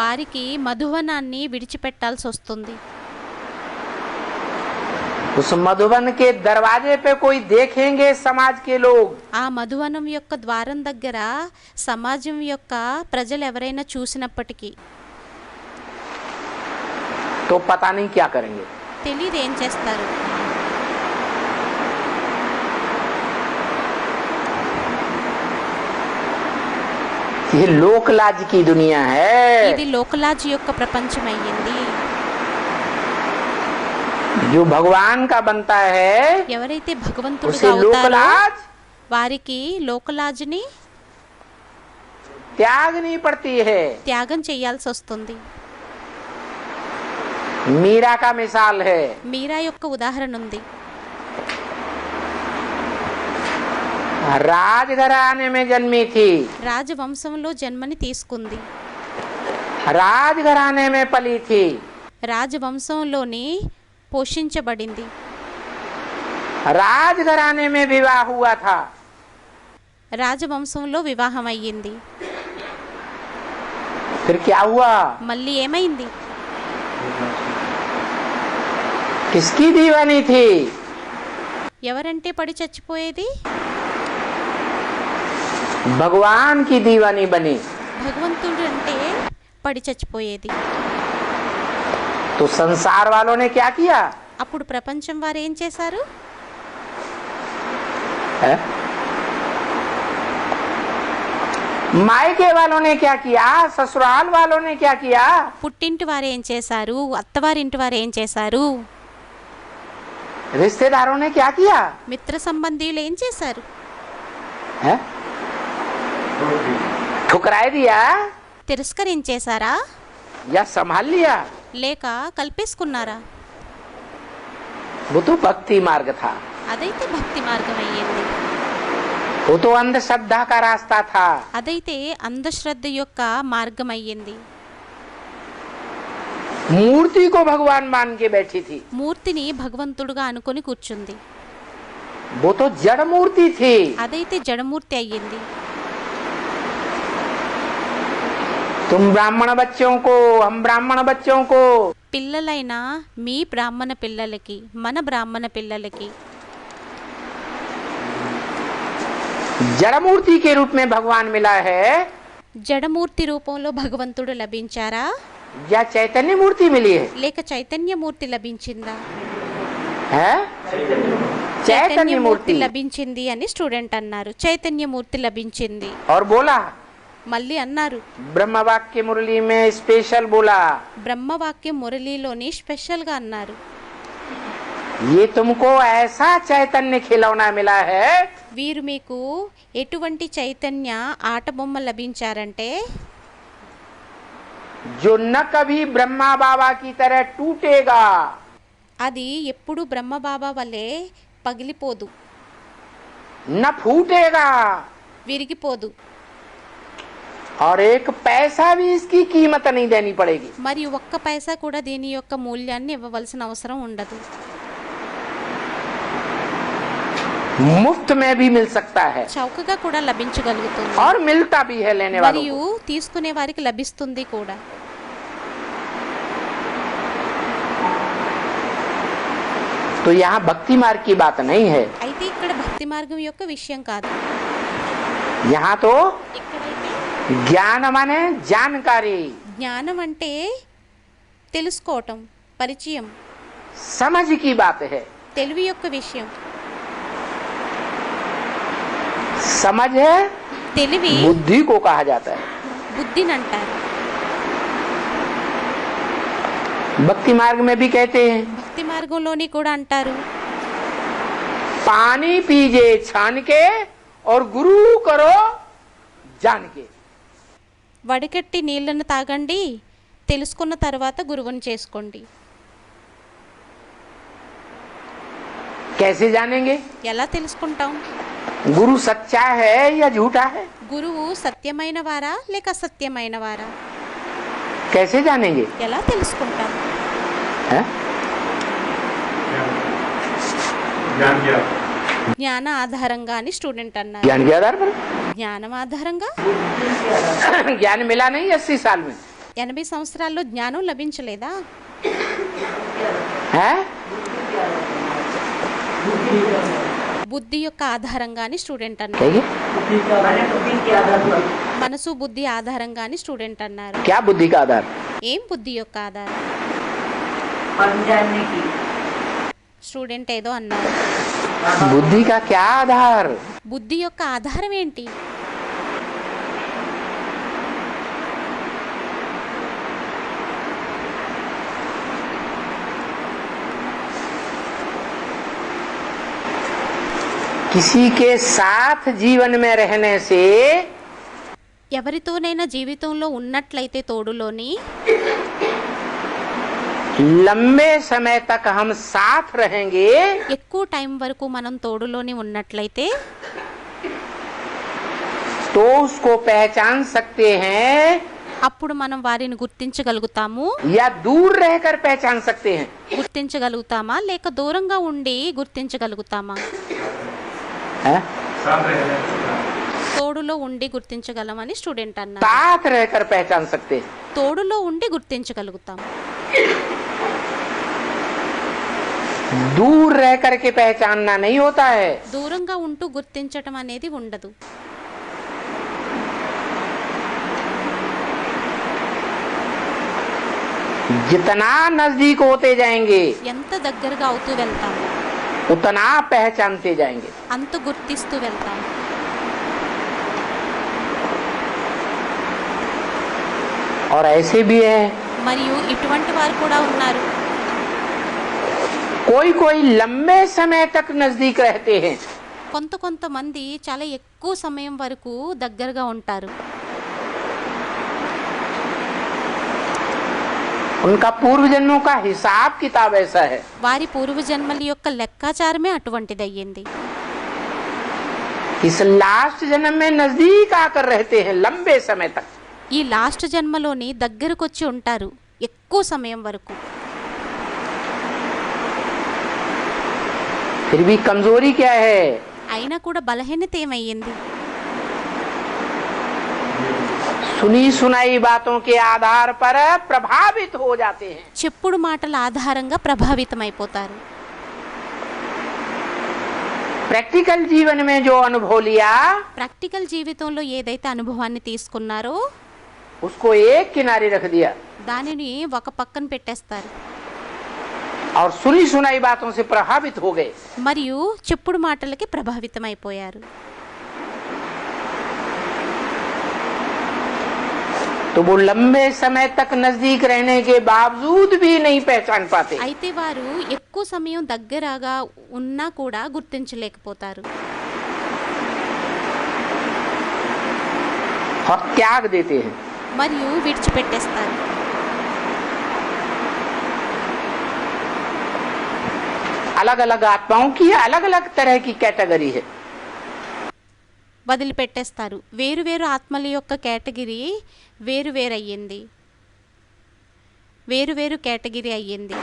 వారికి మధువనాన్ని విడిచిపెట్టాల్సి వస్తుంది. उस मधुबन के दरवाजे पे कोई देखेंगे समाज के लोग, ఆ మధువనం యొక్క ద్వారం దగ్గర సమాజం యొక్క ప్రజలు ఎవరైనా చూసినప్పటికీ तो पता नहीं क्या करेंगे. తెలియదు ఏం చేస్తారు. ये लोकलाज की दुनिया ఇది है. లోకలాజీ యొక్క ప్రపంచం అయ్యింది. जो भगवान का बनता है ఎవరైతే భగవంతుడిగా उसे అవుతారో लोकलाज వారికి లోకలాజ్ని त्यागनी पड़ती है. త్యాగం చేయాల్సి వస్తుంది. मीरा का मिसाल है. మీరా యొక్క ఉదాహరణ ఉంది. राजघराने में जन्मी थी, రాజవంశంలో జన్మని తీసుకుంది, राजघराने में पली थी, రాజవంశంలోని పోషించబడింది, राजघराने में विवाह हुआ था. రాజవంశంలో వివాహం అయ్యింది. फिर क्या हुआ? మళ్ళీ ఏమైంది? किसकी दीवानी थी? ఎవరంటే పడి చచ్చిపోయేది? भगवान की दीवानी बनी. భగవంతుడు అంటే పడి చచ్చిపోయేది. तो संसार वालों ने क्या किया అప్పుడు ప్రపంచం వారు ఏం చేశారు? है? मायके वालों ने क्या किया, ससुराल वालों ने क्या किया, పుట్టింటి వారు ఏం చేశారు? అత్తవారింటి వారు ఏం చేశారు? रिश्तेदारों ने क्या किया మిత్ర సంబంధీయులు ఏం చేశారు? है? ठुकराए दिया తిరస్కరించేశారా या संभाल लिया? లేక కల్పేసుకున్నారా? वो तो भक्ति मार्ग था. అదైతే భక్తి మార్గం అయ్యింది. वो तो अंधश्रद्धा का रास्ता था. అదైతే అంధశ్రద్ధ యొక్క మార్గం అయ్యింది. मूर्ति को भगवान मान के बैठी थी. మూర్తిని భగవంతుడుగా అనుకొని కూర్చుంది. वो तो जड़ मूर्ति थी. అదైతే జడమూర్తి అయ్యింది. तुम ब्राह्मण बच्चों को, हम ब्राह्मण बच्चों को పిల్లలైనా మీ బ్రాహ్మణ పిల్లలకి, మన బ్రాహ్మణ పిల్లలకి जड़ मूर्ति के रूप में भगवान मिला है జడమూర్తి రూపంలో భగవంతుడు లభించారా, या चैतन्य मूर्ति मिली है? లేక చైతన్యమూర్తి లభించిందా? है? चैतन्य చైతన్యమూర్తి मूर्ति. లభించింది అని స్టూడెంట్ అన్నారు. చైతన్యమూర్తి లభించింది. और बोला మళ్ళీ అన్నారు, ब्रह्म वाक्य मुरली में स्पेशल बोला, బ్రహ్మవాక్యం మురళీలోని స్పెషల్ గా అన్నారు, ये तुमको ऐसा चैतन्य खिलौना मिला है వీరు మీకు ఎటువంటి చైతన్య ఆట బొమ్మ లభించారంటే जो न कभी ब्रह्मा बाबा की तरह टूटेगा, అది ఎప్పుడు బ్రహ్మబాబా వలె పగిలిపోదు, न फूटेगा, విరిగిపోదు, और एक पैसा भी इसकी कीमत नहीं देनी पड़ेगी. మరియు ఒక్క పైసా కూడా దీని యొక్క మూల్యాన్ని ఇవ్వవలసిన అవసరం ఉండదు. मुफ्त में भी मिल सकता है చౌకగా కూడా లభించగలుగుతుంది, और मिलता भी है लेने वालों మరియు को. తీసుకునే వారికి లభిస్తుంది కూడా. तो यहाँ भक्ति मार्ग की बात नहीं है. అయితే ఇక్కడ భక్తి మార్గం యొక్క విషయం కాదు. यहाँ तो ఇక్కడైతే ज्ञान माने जानकारी, జ్ఞానం అంటే తెలుసుకోవటం, పరిచయం, समझ की बात है। తెలివి యొక్క విషయం. समझ है, తెలివి बुद्धि को कहा जाता है। బుద్ధిని అంటారు. भक्ति मार्ग में भी कहते हैं, భక్తి మార్గంలోని కూడా అంటారు. पानी पीजे छान के और गुरु करो जान के। వడికట్టి నీళ్లను తాగండి, తెలుసుకున్న తర్వాత గురువుని చేసుకోండి. कैसे जानेंगे? ఎలా తెలుసుకుంటాం? गुरु सच्चा है या झूठा है? గురువు సత్యమైన వారా లేక అసత్యమైన వారా? कैसे जानेंगे? ఎలా తెలుసుకుంటాం? है? ज्ञान किया జ్ఞాన ఆధారంగా అని స్టూడెంట్ అన్నారు. ज्ञान के आधार पर। జ్ఞానం ఆధారంగా ज्ञान मिला नहीं 80 साल में, 80 సంవత్సరాల్లో జ్ఞానం లభించలేదా? है? బుద్ధి యొక్క ఆధారంగా అని స్టూడెంట్ అన్నారు. कहिए మనసు బుద్ధి ఆధారంగా అని స్టూడెంట్ అన్నారు. क्या बुद्धि का आधार? ఏం బుద్ధి యొక్క ఆధారం? స్టూడెంట్ ఏదో అన్నారు. बुद्धि का क्या आधार? బుద్ధి యొక్క ఆధారం ఏంటి? किसी के साथ जीवन में रहने से ఎవరితోనైనా జీవితంలో ఉన్నట్లయితే తోడులోని लंबे समय तक हम साथ रहेंगे ఎక్కువ టైం వరకు మనం తోడులోని ఉన్నట్లయితే तो उसको पहचान सकते हैं అప్పుడు మనం వారిని గుర్తించగలుగుతాము. या दूर रहकर पहचान सकते हैं। గుర్తించగలుగుతామా లేక దూరంగా ఉండి గుర్తించగలుగుతామా? है? साथ रहने తోడులో ఉండి గుర్తించగలమని స్టూడెంట్ అన్నారు. साथ रहकर पहचान सकते हैं। తోడులో ఉండి గుర్తించగలుగుతాం. दूर रह करके पहचानना नहीं होता है। దూరంగా ఉంటూ గుర్తించటం అనేది ఉండదు. जितना नजदीक होते जाएंगे ఎంత దగ్గరగా అవుతూ వెళ్తాము उतना पहचानते जाएंगे। అంత గుర్తిస్తూ వెళ్తాం. और ऐसे भी है, మరియు ఇటువంటి వారు కూడా ఉన్నారు. कोई कोई लंबे समय तक नजदीक रहते हैं కొంతమంది చాలా ఎక్కువ సమయం వరకు దగ్గరగా ఉంటారు. उनका पूर्व जन्मों का हिसाब किताब ऐसा है। వారి పూర్వజన్మల యొక్క లెక్కాచారమే అటువంటిది అయ్యింది. इस लास्ट जन्म में नजदीक आकर रहते हैं लंबे समय तक। ఈ లాస్ట్ జన్మలోని దగ్గరకు వచ్చి ఉంటారు ఎక్కువ సమయం వరకు. फिर भी कमजोरी क्या है? అయినా కూడా బలహీనత ఏమయ్యింది? सुनी सुनाई बातों के आधार पर प्रभावित हो जाते हैं। చెప్పుడు మాటల ఆధారంగా ప్రభావితమైపోతారు. प्रैक्टिकल जीवन में जो अनुभव लिया ప్రాక్టికల్ జీవితంలో ఏదైతే అనుభవాన్ని తీసుకున్నారో उसको एक किनारे रख दिया దానిని ఒక పక్కన పెట్టేస్తారు. और सुनी सुनाई बातों से प्रभावित हो गए। మరియు చెప్పుడు మాటలకి ప్రభావితమైపోయారు. तो वो लंबे समय तक नजदीक रहने के बावजूद भी नहीं पहचान पाते అయితే వారు ఎక్కువ సమయం దగ్గరగా ఉన్నా కూడా గుర్తించలేకపోతారు. और त्याग देते हैं। మరియు విడిచిపెట్టేస్తారు. अलग अलग आत्माओं की अलग अलग तरह की कैटेगरी है। వదిలిపెట్టేస్తారు. వేరు ఆత్మల యొక్క కేటగిరీ వేరు అయ్యింది. వేరు కేటగిరీ అయ్యింది.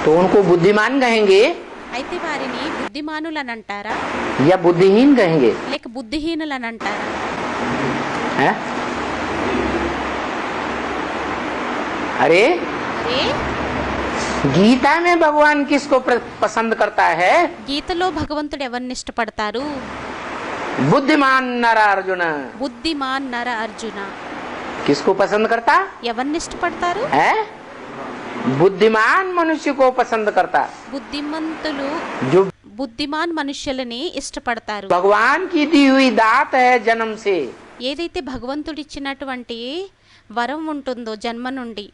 तो उनको बुद्धिमान कहेंगे అయితే వారిని బుద్ధిమానులని అంటారా या बुद्धिहीन कहेंगे? లేక బుద్ధిహీనులని అంటారా? है? अरे అరే गीता में भगवान किसको पसंद करता है? గీతలో భగవంతుడు ఎవరిని ఇష్టపడతారు? बुद्धिमान नर अर्जुन। బుద్ధిమాన్ నర అర్జున. किसको पसंद करता ఎవరిని ఇష్టపడతారు? है? बुद्धिमान मनुष्य को पसंद करता, బుద్ధిమంతులు जो బుద్ధిమాన్ మనుష్యులని ఇష్టపడతారు. भगवान की दी हुई दात है जन्म से। ఏదైతే భగవంతుడిచ్చినటువంటి వరం ఉంటుందో జన్మ నుండి,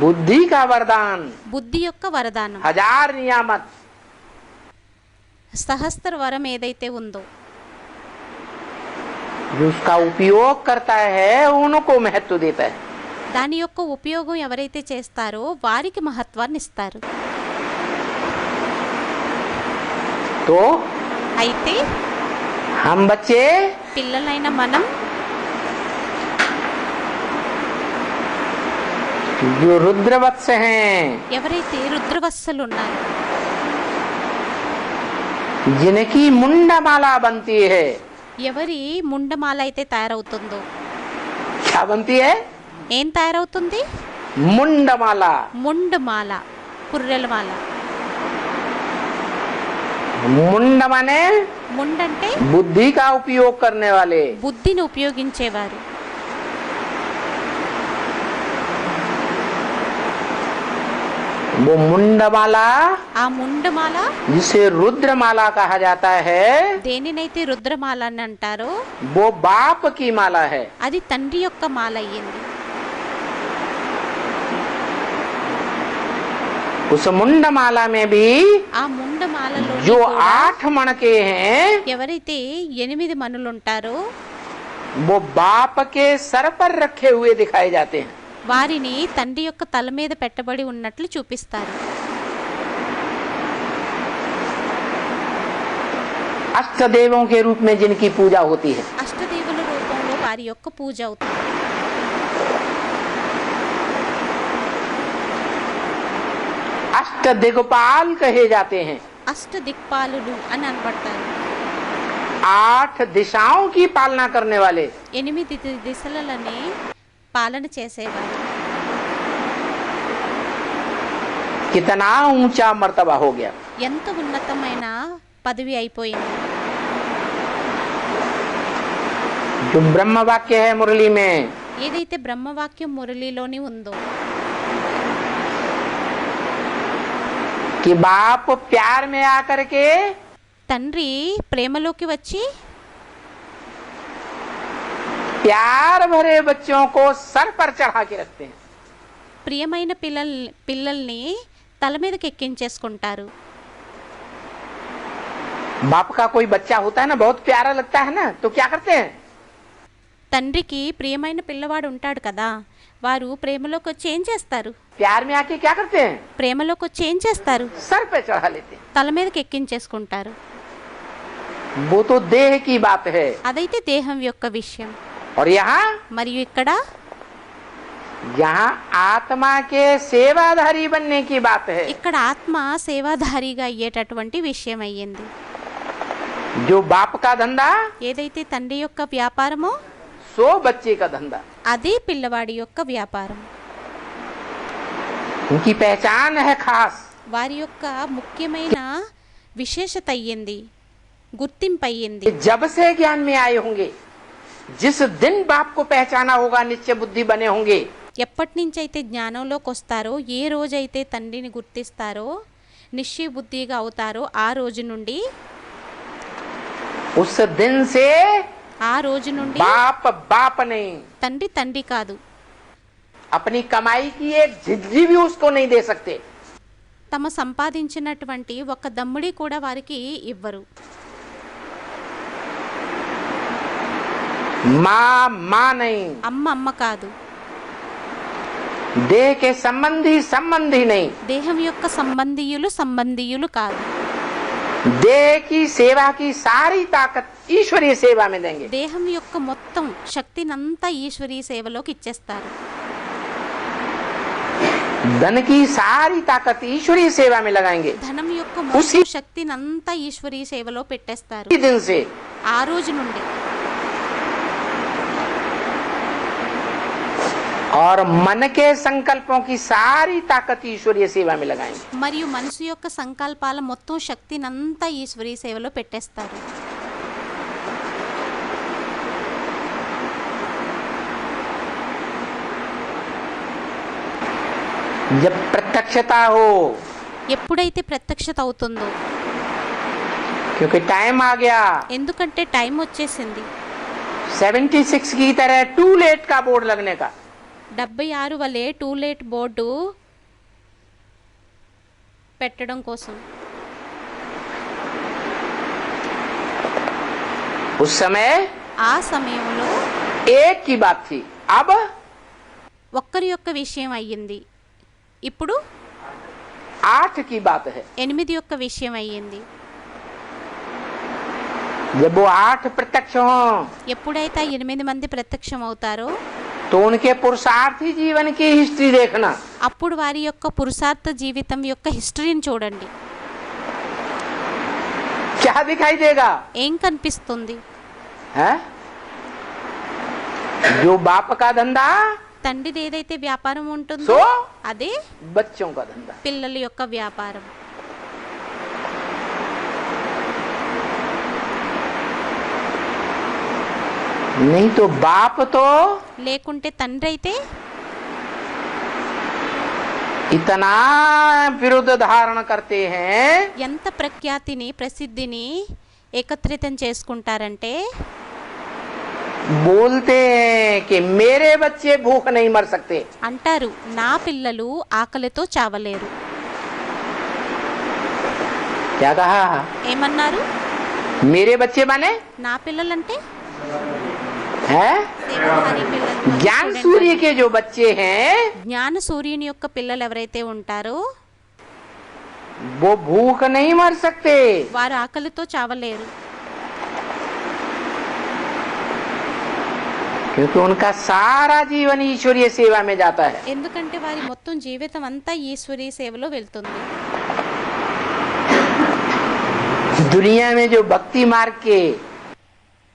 बुद्धि का वरदान, బుద్ధి యొక్క వరదానం, 1000 नियामत, సహస్ర వరం ఏదైతే ఉందో जो उसका उपयोग करता है उनको महत्व देता है। దాని యొక్క ఉపయోగం ఎవరైతే చేస్తారో వారికి మహత్వాన్ని ఇస్తారు. तो అయితే हम बच्चे పిల్లలైన మనం जो रुद्रवत्स हैं, ఎవరైతే రుద్రవత్సలు ఉన్నారో, जिनकी मुंडमाला बनती है, ఎవరి ముండమాల అయితే తయారవుతుందో, क्या बनती है? ఏం తయారవుతుంది? मुंडमाला। ముండమాల, పుర్రెలమాల. मुंड माने ముండంటే बुद्धि का उपयोग करने वाले। బుద్ధిని ఉపయోగించేవారు. वो मुंडमाला ఆ ముండమాల जिसे रुद्रमाला कहा जाता है, దేనినైతే రుద్రమాల అని అంటారో वो बाप की माला है। అది తండ్రి యొక్క మాల అయ్యింది. उस मुंडमाला में भी ఆ ముండమాలలో जो 8 मणके हैं, ఎవరైతే 8 మనులు ఉంటారో वो बाप के सर पर रखे हुए दिखाए जाते हैं। వారిని తండ్రి యొక్క తల మీద పెట్టబడి ఉన్నట్లు చూపిస్తారు. अष्ट देवों के रूप में जिनकी पूजा होती है, అష్టదేవుల రూపంలో వారి యొక్క పూజ అవుతుంది. अष्ट दिग्पाल कहे जाते हैं। అష్ట దిక్పాలులు అని అనబడతారు. 8 दिशाओं की पालना करने वाले। 8 దిశలని పాలన చేసేవారు. कितना ऊंचा मर्तबा हो गया। ఎంత ఉన్నతమైన పదవి అయిపోయింది. जो ब्रह्म वाक्य है मुरली में, ఏదైతే బ్రహ్మవాక్యం మురళిలోని ఉందో, कि बाप प्यार में आकर के తండ్రి ప్రేమలోకి వచ్చి प्यार भरे बच्चों को सर पर चढ़ा के रखते हैं। ప్రియమైన పిల్లల్ని తల మీదకి ఎక్కించేసుకుంటారు. बाप का कोई बच्चा होता है ना, बहुत प्यारा लगता है ना, तो क्या करते हैं? తండ్రికి ప్రియమైన పిల్లవాడు ఉంటాడు కదా, వారు ప్రేమలోకి వచ్చి ఏం చేస్తారు? प्यार में आके क्या करते हैं? ప్రేమలోకి వచ్చి ఏం చేస్తారు? सर पे चढ़ा लेते हैं। తల మీదకి ఎక్కించేసుకుంటారు. वो तो देह की बात है। అదైతే దేహం యొక్క విషయం. और यहाँ మరియు ఇక్కడ आत्मा के सेवाधारी बनने की बात है। ఇక్కడ ఆత్మ సేవాధారిగా అయ్యేటటువంటి విషయం అయ్యింది. जो बाप का धंधा, ఏదైతే తండ్రి యొక్క వ్యాపారమో सो बच्चे का धंधा। అదే పిల్లవాడి యొక్క వ్యాపారం. उनकी पहचान है खास। వారి యొక్క ముఖ్యమైన విశేషత అయ్యింది, గుర్తింపు అయ్యింది. जब से ज्ञान में आए होंगे, जिस दिन बाप को पहचाना होगा, निश्चय बुद्धि बने होंगे, ఎప్పటి నుంచి అయితే జ్ఞానంలోకి వస్తారో, ఏ రోజైతే తండ్రిని గుర్తిస్తారో, నిశ్చయ బుద్ధిగా అవుతారో, ఆ రోజు నుండి उस दिन से ఆ రోజు నుండి बाप बाप नहीं, తండ్రి తండ్రి కాదు. अपनी कमाई की एक झिझी भी उसको नहीं दे सकते। తమ సంపాదించినటువంటి ఒక దమ్ముడి కూడా వారికి ఇవ్వరు. माँ माँ नहीं, అమ్మ అమ్మ కాదు. देह के संबंधी संबंधी नहीं, దేహం యొక్క సంబంధీయులు కాదు. देह की सेवा की सारी ताकत ईश्वरीय सेवा में देंगे। దేహం యొక్క మొత్తం శక్తినంతా ఈశ్వరీయ సేవలోకి ఇచ్చేస్తారు. धन की सारी ताकत ईश्वरीय सेवा में लगाएंगे। ధనం యొక్క మొత్తం శక్తినంతా ఈశ్వరీయ సేవలో పెట్టేస్తారు. इसी दिन से ఆ రోజు నుండి और मन के संकल्पों की सारी ताकत ईश्वरीय सेवा में लगाएंगे। మరియు మనసు యొక్క సంకల్పాల మొత్తం శక్తినంతా ఈశ్వరీయ సేవలో పెట్టేస్తారు. जब प्रत्यक्षता हो, ఎప్పుడైతే ప్రత్యక్షత అవుతుందో, क्योंकि टाइम आ गया, ఎందుకంటే టైం వచ్చేసింది 76 की तरह टू लेट का बोर्ड लगने का। 76 వలె టూ లేట్ బోర్డు పెట్టడం కోసం. उस समय ఆ సమయంలో एक की बात थी, अब ఒక్కరి యొక్క విషయం అయ్యింది. ఇప్పుడు 8 की बात है। 8 యొక్క విషయం అయ్యింది. जब वो 8 प्रत्यक्ष हों, ఎప్పుడైతే 8 మంది ప్రత్యక్షం అవుతారో तो उनके पुरुषार्थी जीवन की हिस्ट्री देखना। అప్పుడు వారి యొక్క పురుషార్థ జీవితం యొక్క హిస్టరీని చూడండి. क्या दिखाई देगा? ఏం కనిపిస్తుంది? है? जो बाप का धंधा, తండ్రిది ఏదైతే వ్యాపారం ఉంటుందో सो అదే बच्चों का धंधा। పిల్లల యొక్క వ్యాపారం. नहीं तो बाप तो లేకుంటే తండ్రి అయితే इतना विरुद्ध धारण करते हैं, ఎంత ప్రఖ్యాతిని ప్రసిద్ధిని ఏకత్రితం చేసుకుంటారంటే बोलते हैं कि मेरे बच्चे भूख नहीं मर सकते। అంటారు, నా పిల్లలు ఆకలితో చావలేరు. क्या कहा? ఏమన్నారు? मेरे बच्चे माने నా పిల్లలంటే है సేవాహారి పిల్లలు అని ज्ञान చూడండి. सूर्य के जो बच्चे हैं, జ్ఞాన సూర్యుని యొక్క పిల్లలు ఎవరైతే ఉంటారో वो भूख नहीं मर सकते। వారు ఆకలితో చావలేరు. क्योंकि उनका सारा जीवन ईश्वरीय सेवा में जाता है। ఎందుకంటే వారి మొత్తం జీవితం అంతా ఈశ్వరీయ సేవలో వెళ్తుంది. दुनिया में जो भक्ति मार्ग के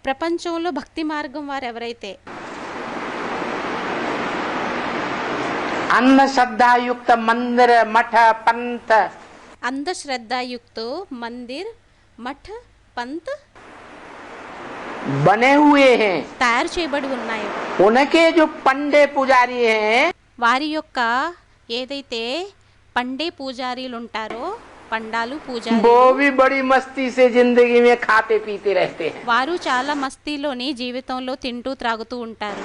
ప్రపంచంలో భక్తి మార్గం వారు ఎవరైతే अंधश्रद्धा युक्त मंदिर मठ पंथ అంధశ్రద్ధాయుక్తో మందిర్ మఠ్ పంత్ बने हुए हैं, తయారు చేయబడి ఉన్నాయో उनके जो पंडे पुजारी हैं, వారి యొక్క ఏదైతే పండే పూజారీలు ఉంటారో పండాలు పూజారి वो भी बड़ी मस्ती से जिंदगी में खाते पीते रहते हैं। వారు చాలా మస్తీలోని జీవితంలో తింటూ త్రాగుతూ ఉంటారు.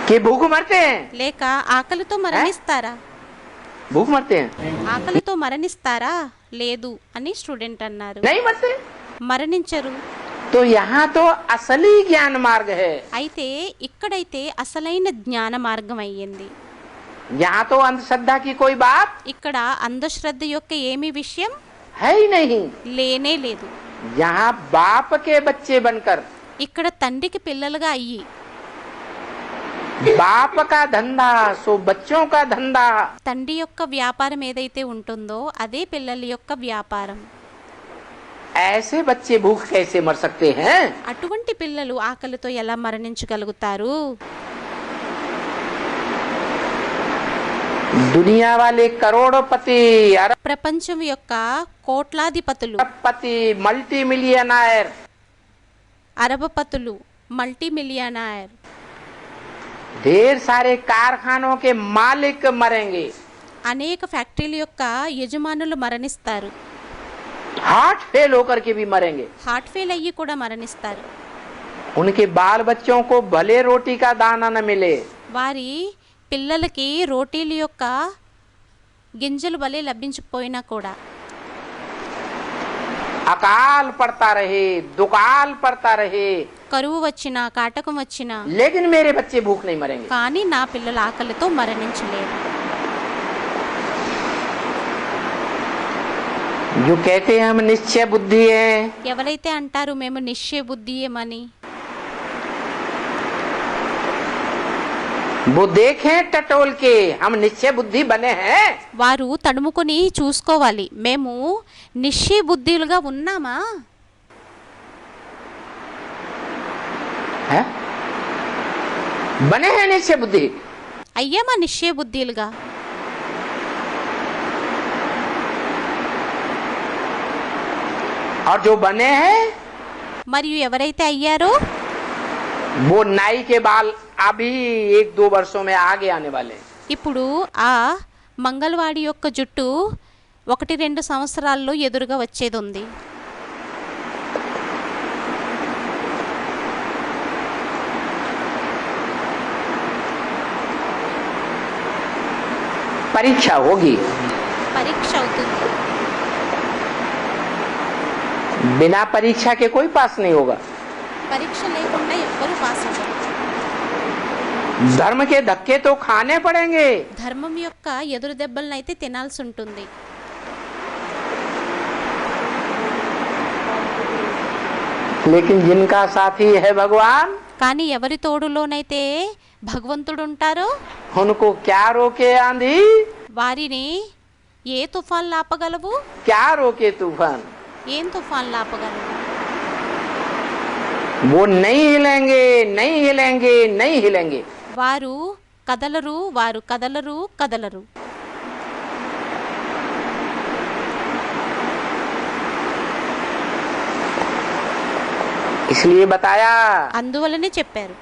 कि भूख मरते हैं? లేక ఆకలితో మరణిస్తారా? भूख मरते हैं? ఆకలితో మరణిస్తారా? లేదు అని స్టూడెంట్ అన్నారు. नहीं मरते। మరణించరు. तो यहाँ तो असली ज्ञान मार्ग है। అయితే ఇక్కడైతే అసలైన జ్ఞాన మార్గం అయ్యింది. यहाँ तो अंधश्रद्धा की कोई बात ఇక్కడ అంధశ్రద్ధ యొక్క ఏమీ విషయం है ही नहीं। లేనే లేదు. यहाँ बाप के बच्चे बनकर ఇక్కడ తండ్రికి పిల్లలుగా అయ్యి बाप का धंधा सो बच्चों का धंधा, తండ్రి యొక్క వ్యాపారం ఏదైతే ఉంటుందో అదే పిల్లల యొక్క వ్యాపారం. ऐसे बच्चे भूख कैसे मर सकते हैं? అటువంటి పిల్లలు ఆకలితో ఎలా మరణించగలుగుతారు? दुनिया वाले करोड़पति ప్రపంచం యొక్క కోట్లాధిపతులు, अरबपति मल्टी मिलियनर అరబపతులు, మల్టీ మిలియనర్, ढेर सारे कारखानों के मालिक मरेंगे, అనేక ఫ్యాక్టరీల యొక్క యజమానులు మరణిస్తారు. हार्ट फेल होकर के भी मरेंगे। హార్ట్ ఫెయిల్ అయ్యి కూడా మరణిస్తారు. उनके बाल बच्चों को भले रोटी का दाना न मिले, వారి పిల్లలకి రోటీల యొక్క గింజలు భలే లభించకపోయినా కూడా अकाल पड़ता रहे, दुकाल पड़ता रहे, కరువు వచ్చినా కాటకం వచ్చినా लेकिन मेरे बच्चे भूख नहीं मरेंगे। కానీ నా పిల్లలు ఆకలితో మరణించలేరు. जो कहते हैं हम निश्चय बुद्धि है, ఎవరైతే అంటారు మేము నిశ్చయ బుద్ధియమని, वो देखें टटोल के हम निश्चय बुद्धि बने हैं। వారు తడుముకొని చూసుకోవాలి, మేము నిశ్చయ బుద్ధిలుగా ఉన్నామా? है? बने हैं निश्चय बुद्धि। అయ్యామా నిశ్చయ బుద్ధిలుగా. और जो बने हैं మరియు ఎవరైతే అయ్యారో वो नाई के बाल अभी 1-2 वर्षों में आगे आने वाले हैं। ఇప్పుడు ఆ మంగళవాడి యొక్క జుట్టు 1-2 సంవత్సరాల్లో ఎదురుగా వచ్చేది ఉంది. परीक्षा होगी, పరీక్ష అవుతుంది. बिना परीक्षा के कोई पास नहीं होगा। పరీక్ష లేకుండా ఎవ్వరూ పాస్ అవ్వరు. धर्म के धक्के तो खाने पड़ेंगे, ధర్మం యొక్క ఎదురు దెబ్బలను అయితే తినాల్సి ఉంటుంది. लेकिन जिनका साथी है भगवान, కానీ ఎవరి తోడులోనైతే భగవంతుడు ఉంటారో उनको क्या रोके आंधी, వారిని ఏ తుఫాన్లు ఆపగలవు? क्या रोके तूफान। ఏం తుఫాన్లు ఆపగలవు? वो नहीं हिलेंगे, नहीं हिलेंगे, नहीं हिलेंगे। వారు కదలరు, వారు కదలరు, కదలరు. इसलिए बताया అందువలనే చెప్పారు.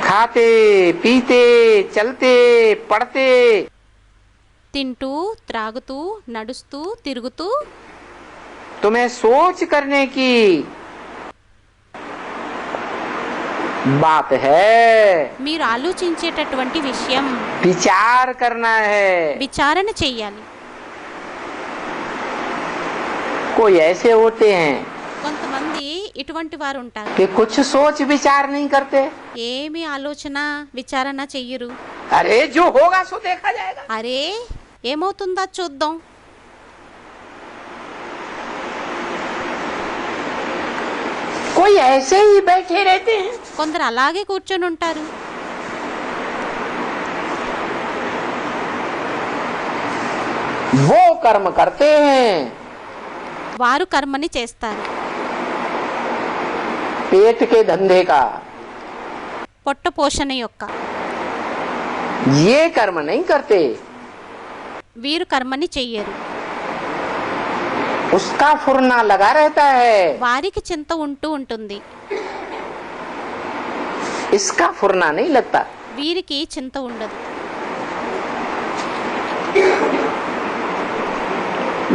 खाते पीते चलते पढ़ते తింటూ త్రాగుతూ నడుస్తూ తిరుగుతూ तुम्हें सोच करने की बात है, మీరు ఆలోచించేటటువంటి విషయం, विचार करना है। విచారణ చెయ్యాలి. कोई ऐसे होते हैं కొంతమంది ఇటువంటి వారు ఉంటారు, कि कुछ सोच विचार नहीं करते। ఏమి ఆలోచన విచారణ చెయ్యరు. अरे जो होगा सो देखा जाएगा। అరే ఏమవుతుందా చూద్దాం. कोई ऐसे ही बैठे रहते हैं, కొందరు అలాగే కూర్చొని ఉంటారు. वो कर्म करते हैं వారు కర్మని చేస్తారు, पेट के धंधे का, పొట్ట పోషణ యొక్క. ये कर्म नहीं करते। వీరు కర్మని చెయ్యరు. उसका फुरना लगा रहता है, వారికి చింత ఉంటూ ఉంటుంది, इसका फुरना नहीं लगता। వీరికి చింత ఉండదు.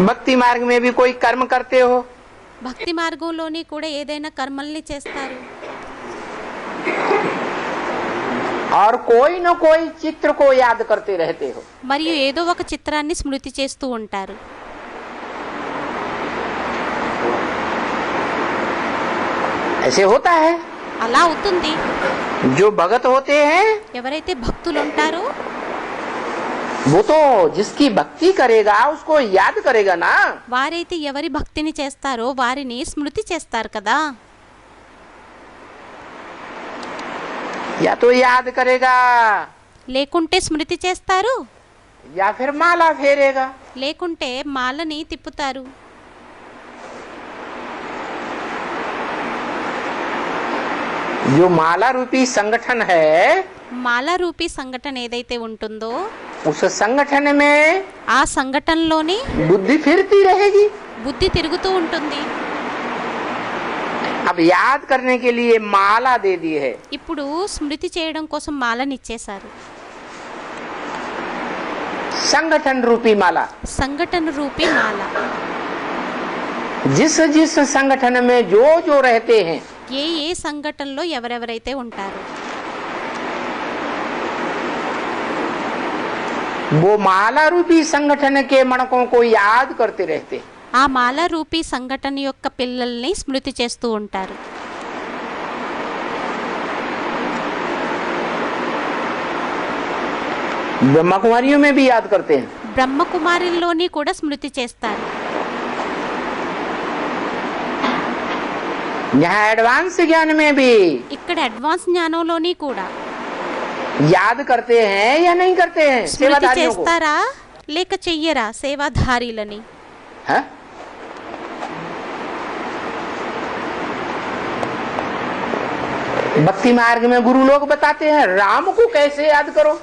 भक्ति मार्ग में भी कोई कर्म करते हो, భక్తి మార్గంలోని కూడా ఏదైనా కర్మల్ని చేస్తారు. और कोई न कोई चित्र को याद करते रहते हो। మరియు ఏదో ఒక చిత్రాన్ని స్మృతి చేస్తూ ఉంటారు. ऐसे होता है। అలా అవుతుంది. जो भगत होते हैं ఎవరైతే భక్తులు ఉంటారో वो तो जिसकी भक्ति करेगा उसको याद करेगा ना। వారైతే ఎవరి భక్తిని చేస్తారో వారిని స్మృతి చేస్తారు కదా. या तो याद करेगा లేకుంటే స్మృతి చేస్తారు, या फिर माला फेरेगा। లేకుంటే మాలని తిప్పుతారు. जो माला रूपी संगठन है మాల రూపీ సంఘటన ఏదైతే ఉంటుందో उस संगठन में ఆ సంఘటనలోని बुद्धि फिरती रहेगी। బుద్ధి తిరుగుతూ ఉంటుంది. अब याद करने के लिए माला दे दी है। ఇప్పుడు స్మృతి చేయడం కోసం మాలనిచ్చేశారు, संगठन रूपी माला। సంఘటన రూపీ మాల. जिस जिस संगठन में जो जो रहते हैं ఏ ఏ సంఘటనలో ఎవరెవరైతే ఉంటారో वो माला रूपी संगठन के मणकों को याद करते रहते हैं। ఆ మాల రూపీ సంఘటన యొక్క పిల్లల్ని స్మృతి చేస్తూ ఉంటారు. ब्रह्मा कुमारियों में भी याद करते हैं। బ్రహ్మకుమారిల్లోని కూడా స్మృతి చేస్తారు. यहाँ एडवांस ज्ञान में भी ఇక్కడ అడ్వాన్స్ జ్ఞానంలోని కూడా याद करते हैं या नहीं करते हैं స్మృతి सेवाधारियों को? చేస్తారా లేక చెయ్యరా సేవాధారీలని? हाँ? भक्ति मार्ग में गुरु लोग बताते हैं राम को कैसे याद करो।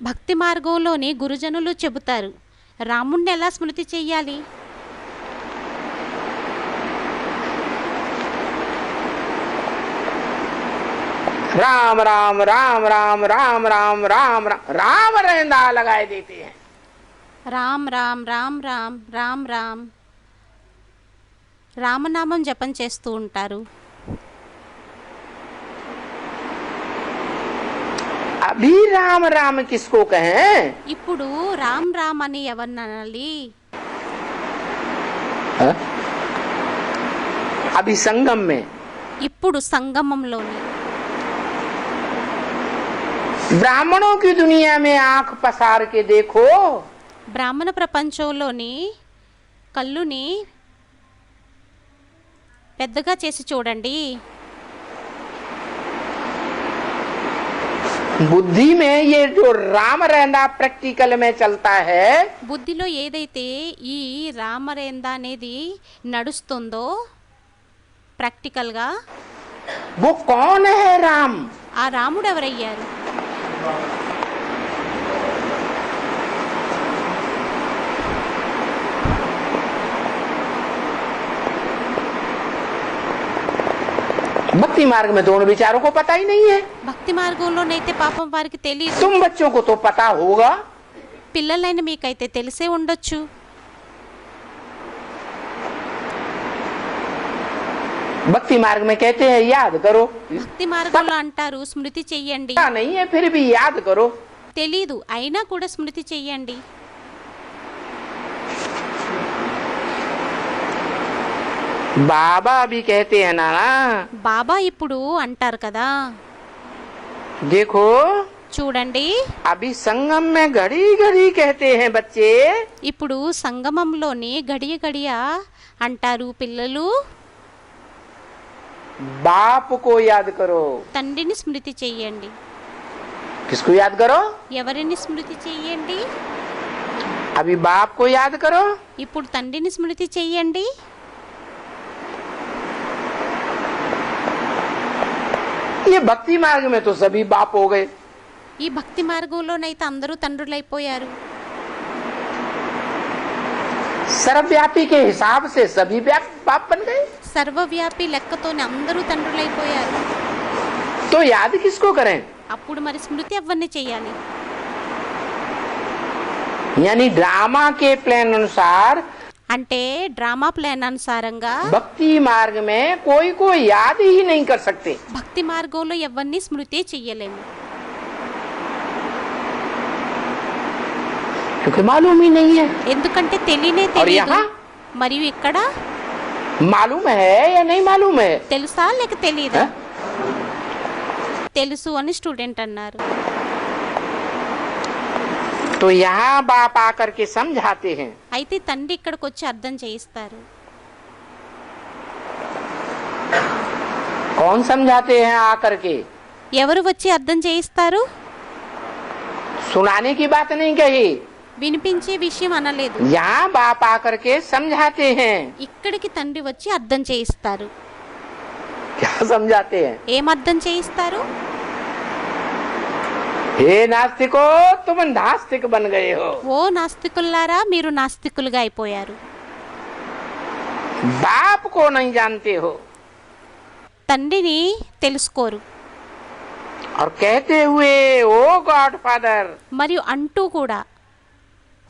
భక్తి మార్గంలోని గురుజనులు చెబుతారు రాముణ్ణి ఎలా స్మృతి చెయ్యాలి. राम राम राम राम राम राम राम राम राम रहंदा लगाए देते हैं। రామ్ రామ్ రామ్ రామ్ రామ్ రామ్ రామనామం జపం చేస్తూ ఉంటారు. अभी राम राम किसको कहें? ఇప్పుడు రామ్ రామ్ అని ఎవరిని అనాలి? हाँ? अभी संगम में ఇప్పుడు సంగమంలోని ब्राह्मणों की दुनिया में आंख पसार के देखो, బ్రాహ్మణ ప్రపంచంలోని కళ్ళుని పెద్దగా చేసి చూడండి. बुद्धि में ये जो राम रहना प्रैक्टिकल में चलता है, బుద్ధిలో ఏదైతే ఈ రామరేంద అనేది నడుస్తుందో ప్రాక్టికల్గా, वो कौन है राम? ఆ రాముడు ఎవరయ్యారు? भक्ति मार्ग में तो उन विचारों को पता ही नहीं है। భక్తి మార్గంలోనైతే పాపం వారికి తెలియదు. तुम बच्चों को तो पता होगा। పిల్లలైన మీకైతే తెలిసే ఉండొచ్చు. भक्ति मार्ग में कहते हैं याद करो, భక్తి మార్గంలో అంటారు స్మృతి చెయ్యండి. पता नहीं है फिर भी याद करो। తెలీదు అయినా కూడా స్మృతి చెయ్యండి. बाबा भी कहते हैं ना, బాబా ఇప్పుడు అంటారు కదా, देखो చూడండి अभी संगम में घड़ी घड़ी कहते हैं बच्चे, ఇప్పుడు సంగమంలోని గడియ గడియ అంటారు పిల్లలు, बाप को याद करो। తండ్రిని స్మృతి చెయ్యండి. किसको याद करो? ఎవరిని స్మృతి చెయ్యండి? अभी बाप को याद करो। ఇప్పుడు తండ్రిని స్మృతి చెయ్యండి. ये भक्ति मार्ग में तो सभी बाप हो गए। ఈ భక్తి మార్గంలోనైతే అందరూ తండ్రులైపోయారు. सर्वव्यापी के हिसाब से सभी बाप बन गए। సర్వవ్యాపి లెక్కతోనే అందరూ తండ్రులైపోయారు. तो याद किसको करें? అప్పుడు మరి స్మృతి ఎవరిని చెయ్యాలి? यानी ड्रामा के प्लान अनुसार అంటే డ్రామా ప్లాన్ అనుసారంగా भक्ति मार्ग में कोई को याद ही नहीं कर सकते, భక్తి మార్గంలో ఎవరిని స్మృతి చెయ్యలేము. क्योंकि मालूम ही नहीं है। ఎందుకంటే తెలియనే और తెలియదు. यहाँ మరియు ఇక్కడ मालूम है या नहीं मालूम है? తెలుసా లేక తెలియదా? हाँ? తెలుసు అని స్టూడెంట్ అన్నారు. तो यहाँ बाप आकर के समझाते हैं। అయితే తండ్రి ఇక్కడికి వచ్చి అర్థం చేయిస్తారు. कौन समझाते हैं आकर के? ఎవరు వచ్చి అర్థం చేయిస్తారు? सुनाने की बात नहीं कही, వినిపించే విషయం అనలేదు. यहाँ बाप आकर के समझाते हैं। ఇక్కడికి తండ్రి వచ్చి అర్థం చేయిస్తారు. क्या समझाते हैं? ఏం అర్థం చేయిస్తారు? हे नास्तिको, तुम नास्तिक बन गए हो। ఓ నాస్తికుల్లారా మీరు నాస్తికులుగా అయిపోయారు. बाप को नहीं जानते हो। తండ్రిని తెలుసుకోరు. और कहते हुए ओ गॉड फादर, మరియు అంటూ కూడా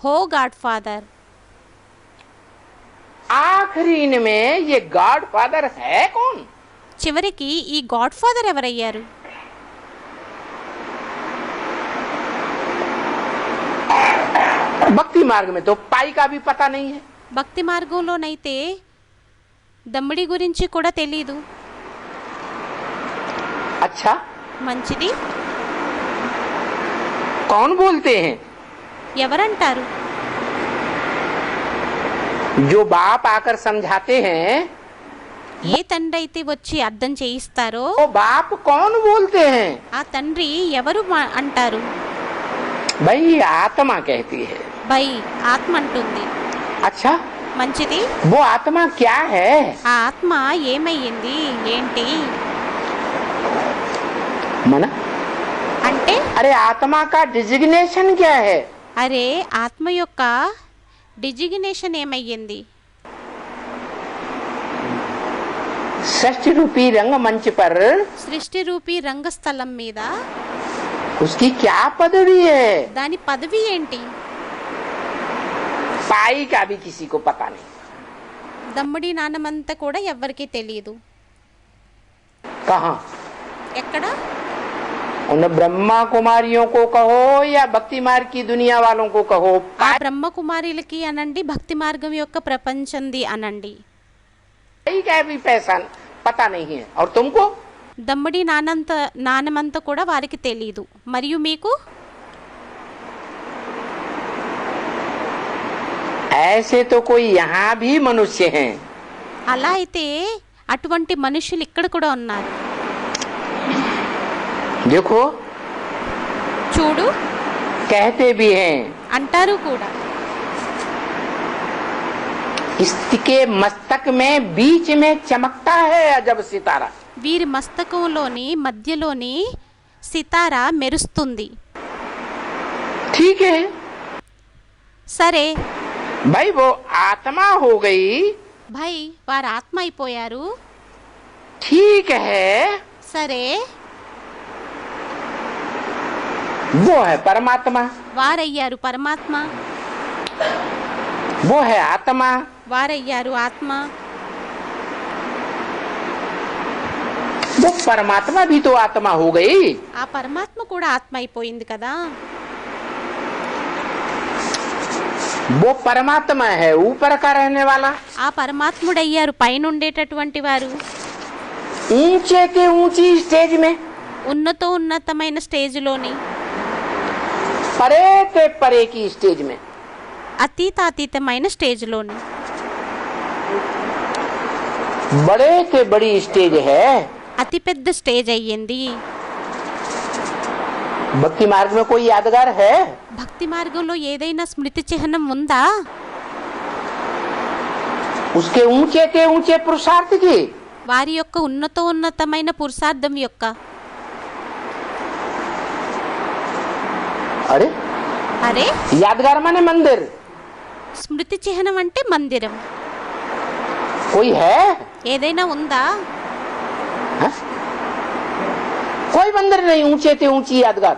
హో గాడ్ ఫాదర్. आखिरी में ये गॉड फादर है कौन? చివరికి ఈ గాడ్ ఫాదర్ ఎవరయ్యారు? भक्ति मार्ग में तो पाई का भी पता नहीं है। భక్తి మార్గంలోనైతే దమ్మిడి గురించి కూడా తెలీదు. अच्छा, మంచిది. कौन बोलते हैं? ఎవరంటారు? जो बाप आकर समझाते हैं, ఏ తండ్రి అయితే వచ్చి అర్థం చేయిస్తారో वो बाप कौन बोलते हैं? ఆ తండ్రి ఎవరు అంటారు? भाई आत्मा कहती है। బై ఆత్మ అంటుంది. अच्छा, మంచిది. वो आत्मा क्या है? ఆ ఆత్మ ఏమయ్యింది ఏంటి? अरे आत्मा का डिजिग्नेशन क्या है? అరే ఆత్మ యొక్క డిజిగ్నేషన్ ఏమయ్యింది? सृष्टि रूपी रंगमंच पर సృష్టి రూపీ రంగస్థలం మీద उसकी क्या पदवी है? దాని పదవి ఏంటి? पाई का भी किसी को पता नहीं। దమ్ముడి నానమంతా కూడా ఎవ్వరికీ తెలియదు. कहाँ? ఎక్కడ? उन ब्रह्मा कुमारियों को कहो या भक्ति मार्ग की दुनिया वालों को कहो, ఆ బ్రహ్మ కుమారులకి అనండి, భక్తి మార్గం యొక్క ప్రపంచంది అనండి, पाई का भी पैसा पता नहीं है। और तुमको దమ్ముడి నానమంతా కూడా వారికి తెలియదు. మరియు మీకు ऐसे तो कोई यहाँ भी मनुष्य हैं। అలా అయితే అటువంటి మనుషులు ఇక్కడ కూడా ఉన్నారు. देखो చూడు, कहते भी हैं, అంటారు కూడా, इसके मस्तक में बीच में चमकता है अजब सितारा। వీరి మస్తకంలోని మధ్యలోని సితారా మెరుస్తుంది. ठीक है సరే भाई, वो आत्मा हो गई, భయ్ వారు ఆత్మ అయిపోయారు. ठीक है, సరే वो है परमात्मा, వారయ్యారు పరమాత్మ, वो है आत्मा। వారయ్యారు ఆత్మ. वो परमात्मा भी तो आत्मा हो गई। ఆ పరమాత్మ కూడా ఆత్మ అయిపోయింది కదా. वो परमात्मा है ऊपर का रहने वाला, ఆ పరమాత్ముడయ్యారు పైన ఉండేటటువంటి వారు, ऊंचे के ऊंची स्टेज में, ఉన్నతమైన స్టేజ్లోని, परे के परे की स्टेज में, అతీతమైన స్టేజ్లోని, बड़े के बड़ी स्टेज है। అతిపెద్ద స్టేజ్ అయ్యింది. भक्ति मार्ग में कोई यादगार है? భక్తి మార్గంలో ఏదైనా స్మృతి చిహ్నం ఉందా? उसके ऊंचे के ऊंचे पुरुषार्थ की, వారి యొక్క ఉన్నతమైన పురుషార్థం యొక్క. अरे అరే यादगार माने मंदिर, స్మృతి చిహ్నం అంటే మందిరం. कोई है? ఏదైనా ఉందా? हाँ? कोई मंदिर नहीं ऊंचे से ऊंची यादगार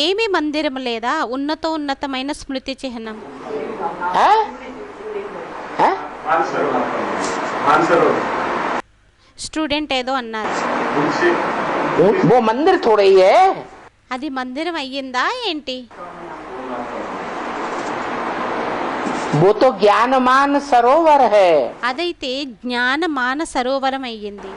ఏమీ మందిరం లేదా ఉన్నతమైన స్మృతి చిహ్నం? है? है? आंसर हो స్టూడెంట్ ఏదో అన్నారు, उनसे वो मंदिर थोड़ा ही है। అది మందిరం అయ్యిందా ఏంటి? वो तो ज्ञानमान सरोवर है। అదైతే జ్ఞానమాన సరోవరం అయ్యింది,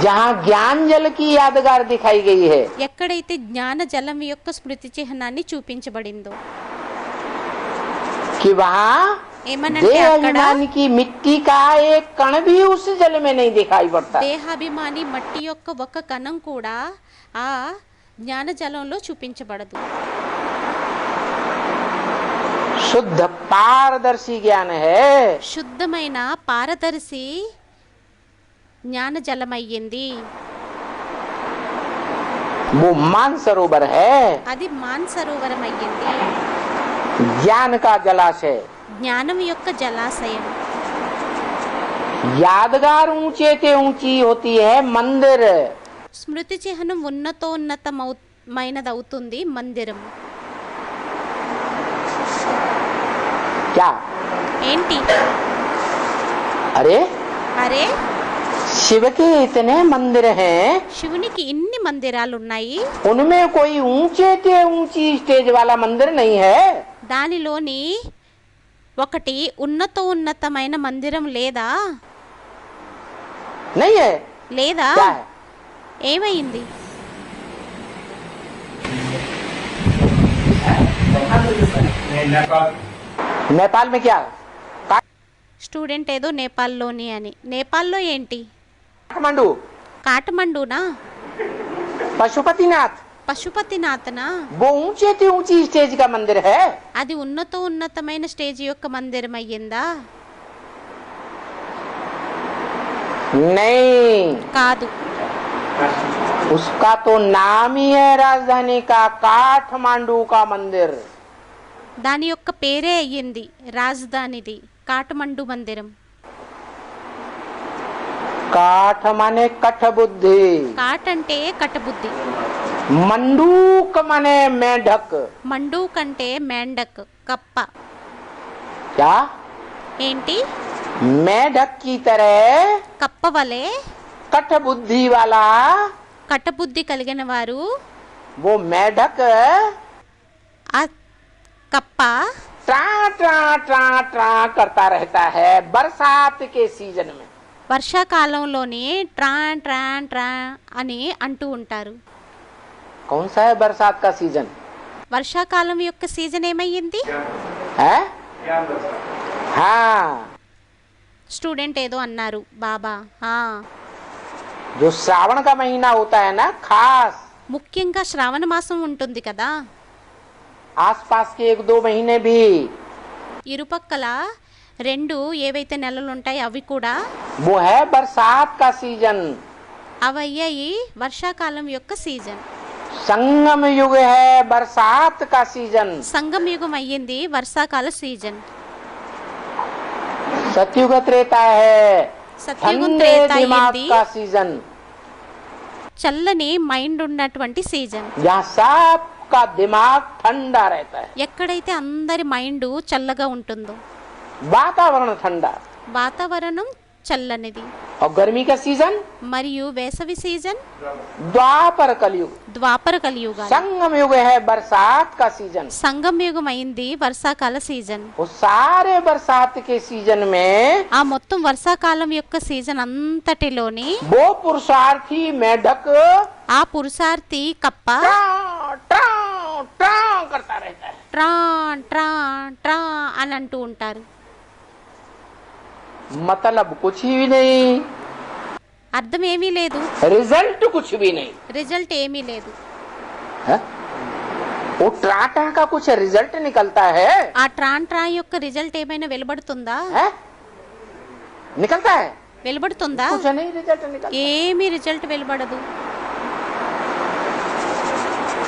जहाँ ज्ञान जल की यादगार दिखाई गई है। ఎక్కడైతే జ్ఞాన జలం యొక్క స్మృతి చిహ్నాన్ని చూపించబడిందో. कि वहाँ ఏమనంటే देह అక్కడ अभिमान की मिट्टी का एक कण भी उस जल में नहीं दिखाई पड़ता। దేహాభిమాని మట్టి యొక్క ఒక కణం కూడా ఆ జ్ఞాన జలంలో చూపించబడదు. शुद्ध पारदर्शी ज्ञान है। శుద్ధమైన పారదర్శి జ్ఞాన జలం అయ్యింది. वो मानसरोवर है, అది మానసరోవరం అయ్యింది, ज्ञान का जलाशय। జ్ఞానం యొక్క జలాశయం. यादगार ऊंचे से ऊंची होती है मंदिर। స్మృతి చిహ్నం ఉన్నతమైనదవుతుంది మందిరం. क्या? ఏంటి? अरे అరే शिव के इतने मंदिर हैं, శివునికి ఇన్ని మందిరాలు ఉన్నాయి, उनमें कोई ऊंचे से ऊंची स्टेज वाला मंदिर नहीं है। దానిలోని ఒకటి ఉన్నతమైన మందిరం లేదా? नहीं है। లేదా? क्या है? ఏమైంది? नेपाल नेपाल में क्या? స్టూడెంట్ ఏదో నేపాల్లోని అని. నేపాల్లో ఏంటి? काठमांडू, కాఠమండూనా? पशुपतिनाथ, పశుపతినాథనా? वो ऊंचे से ऊंची स्टेज का मंदिर है। అది ఉన్నతమైన స్టేజ్ యొక్క మందిరం అయ్యిందా? नहीं, కాదు. उसका तो नाम ही है राजधानी का काठमांडू का मंदिर। దాని యొక్క పేరే అయ్యింది రాజధానిది కాఠమండు మందిరం. काठ माने कठ बुद्धि, కాట్ అంటే కటబుద్ధి, मंडूक माने मेढक। మండు కంటే మేండక్ కప్ప. क्या? ఏంటి? मेढक की तरह కప్ప వలె कठ बुद्धि वाला కటబుద్ధి కలిగిన వారు वो मेढक ఆ కప్ప ट्रा ट्रा ट्रा ट्रा करता रहता है बरसात के सीजन में। వర్షాకాలంలోనే ట్రాన్ ట్రాన్ ట్రా అని అంటూ ఉంటారు. कौन सा है बरसात का सीजन? వర్షాకాలం యొక్క సీజన్ ఏమయ్యింది? है? ज्ञान दर्शन। हाँ, స్టూడెంట్ ఏదో అన్నారు బాబా. जो श्रावण का महीना होता है ना, खास ముఖ్యంగా శ్రావణ మాసం ఉంటుంది కదా, आसपास के 1-2 महीने भी ఇరుపక్కల రెండు ఏవైతే నెలలు ఉంటాయి అవి కూడా वो है बरसात का सीजन। అవి అయ్యాయి వర్షాకాలం యొక్క సీజన్. संगम युग है बरसात का सीजन। సంగం యుగం అయ్యింది వర్షాకాల సీజన్. सतयुग त्रेता है సత్యుగం ठंडे త్రేత दिमाग అయ్యింది का सीजन, చల్లని మైండ్ ఉన్నటువంటి సీజన్. जहाँ सबका दिमाग ठंडा रहता है, ఎక్కడైతే అందరి మైండ్ చల్లగా ఉంటుందో, वातावरण ठंडा। వాతావరణం చల్లనిది. और गर्मी का सीजन మరియు వేసవి సీజన్ द्वापर कलयुग। ద్వాపర కలియుగాలు. संगम युग है बरसात का सीजन। సంగం యుగం అయింది వర్షాకాల సీజన్. वो सारे बरसात के सीजन में ఆ మొత్తం వర్షాకాలం యొక్క సీజన్ అంతటిలోని वो पुरुषार्थी मेढक ఆ పురుషార్థి కప్ప ट्रां, ट्रां, ट्रां करता रहता है। ట్రా ట్రా ట్రా అని అంటూ ఉంటారు. मतलब कुछ भी नहीं, అర్థం ఏమీ లేదు, रिजल्ट कुछ भी नहीं రిజల్ట్ ఏమీ లేదు. है? वो ट्राटा का कुछ रिजल्ट निकलता है, ఆ ట్రాన్ ట్రా యొక్క రిజల్ట్ ఏమైనా వెలువడుతుందా? है? निकलता है వెలువడుతుందా? कुछ नहीं, रिजल्ट निकलता। ఏమీ రిజల్ట్ వెలువడదు.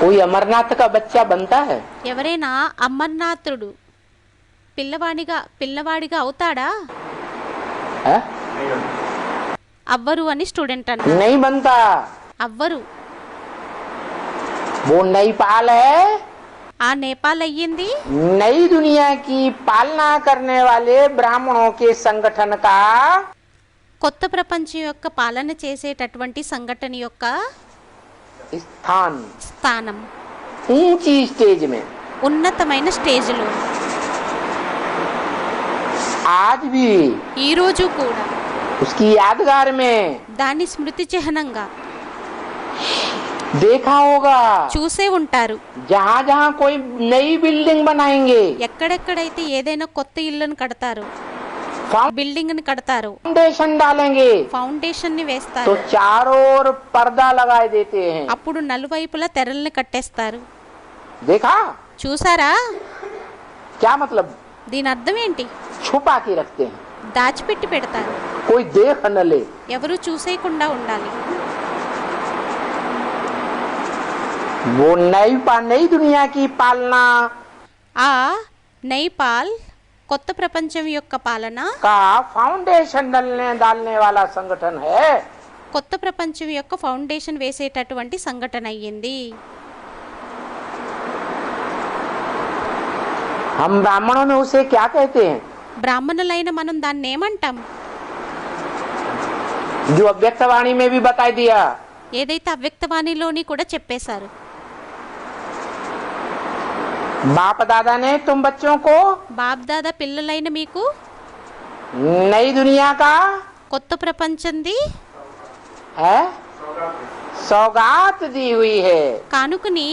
कोई अमरनाथ का बच्चा बनता है? ఎవరైనా అమర్నాథుడు పిల్లవాడిగా అవుతాడా? है? नहीं होता। అవ్వరు అని స్టూడెంట్ అన్నారు. नहीं बनता। అవ్వరు. वो नई पाल है, ఆ నేపాల్ అయ్యింది नई दुनिया की पालना करने वाले ब्राह्मणों के संगठन का కొత్త ప్రపంచం యొక్క పాలన చేసేటటువంటి సంఘటన యొక్క स्थान స్థానం ऊंची स्टेज में। ఉన్నతమైన స్టేజ్లో. आज भी ఈ రోజు కూడా उसकी यादगार में దాని స్మృతి చిహ్నంగా देखा होगा, చూసే ఉంటారు. जहाँ जहाँ कोई नई बिल्डिंग बनाएंगे, ఎక్కడెక్కడైతే ఏదైనా కొత్త ఇల్లును కడతారో, బిల్డింగ్ ని కడతారో, फाउंडेशन डालेंगे ఫౌండేషన్ ని तो వేస్తారు, चारों ओर पर्दा लगा देते हैं। అప్పుడు నలువైపులా తెరల్ని కట్టేస్తారు. देखा? చూసారా? क्या मतलब? దీని అర్థం ఏంటి? छुपा के रखते हैं, దాచిపెట్టి పెడతారు, कोई देख न ले। ఎవరు చూసేయకుండా ఉండాలి. वो नई दुनिया की पालना ఆ నైపాల్ కొత్త ప్రపంచం యొక్క పాలన का फाउंडेशन डालने वाला संगठन है। కొత్త ప్రపంచం యొక్క ఫౌండేషన్ వేసేటటువంటి సంఘటన అయ్యింది. हम ब्राह्मणों में उसे क्या कहते हैं? బ్రాహ్మణులైన మనం దాన్ని ఏమంటాం? जो अव्यक्तवाणी में भी बता दिया, ఏదైతే అవ్యక్తవాణిలోని కూడా చెప్పేశారు. बाप दादा ने तुम बच्चों को బాప్ దాదా పిల్లలైన మీకు नई दुनिया का కొత్త ప్రపంచంది है सौगात दी हुई है। కానుకని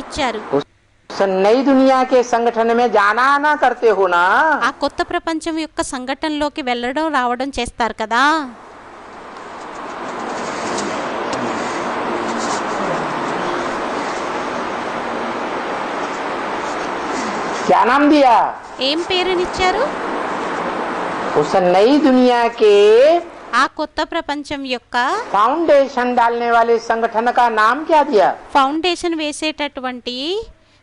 ఇచ్చారు. उस नई दुनिया के संगठन में जाना आना करते हो ना, ఆ కొత్త ప్రపంచం యొక్క సంఘటనలోకి వెళ్ళడం రావడం చేస్తారు కదా. क्या नाम दिया? ఏం పేరునిచ్చారు? उस नई दुनिया के ఆ ఆ కొత్త ప్రపంచం యొక్క फाउंडेशन डालने वाले संगठन का नाम क्या दिया? ఫౌండేషన్ వేసేటటువంటి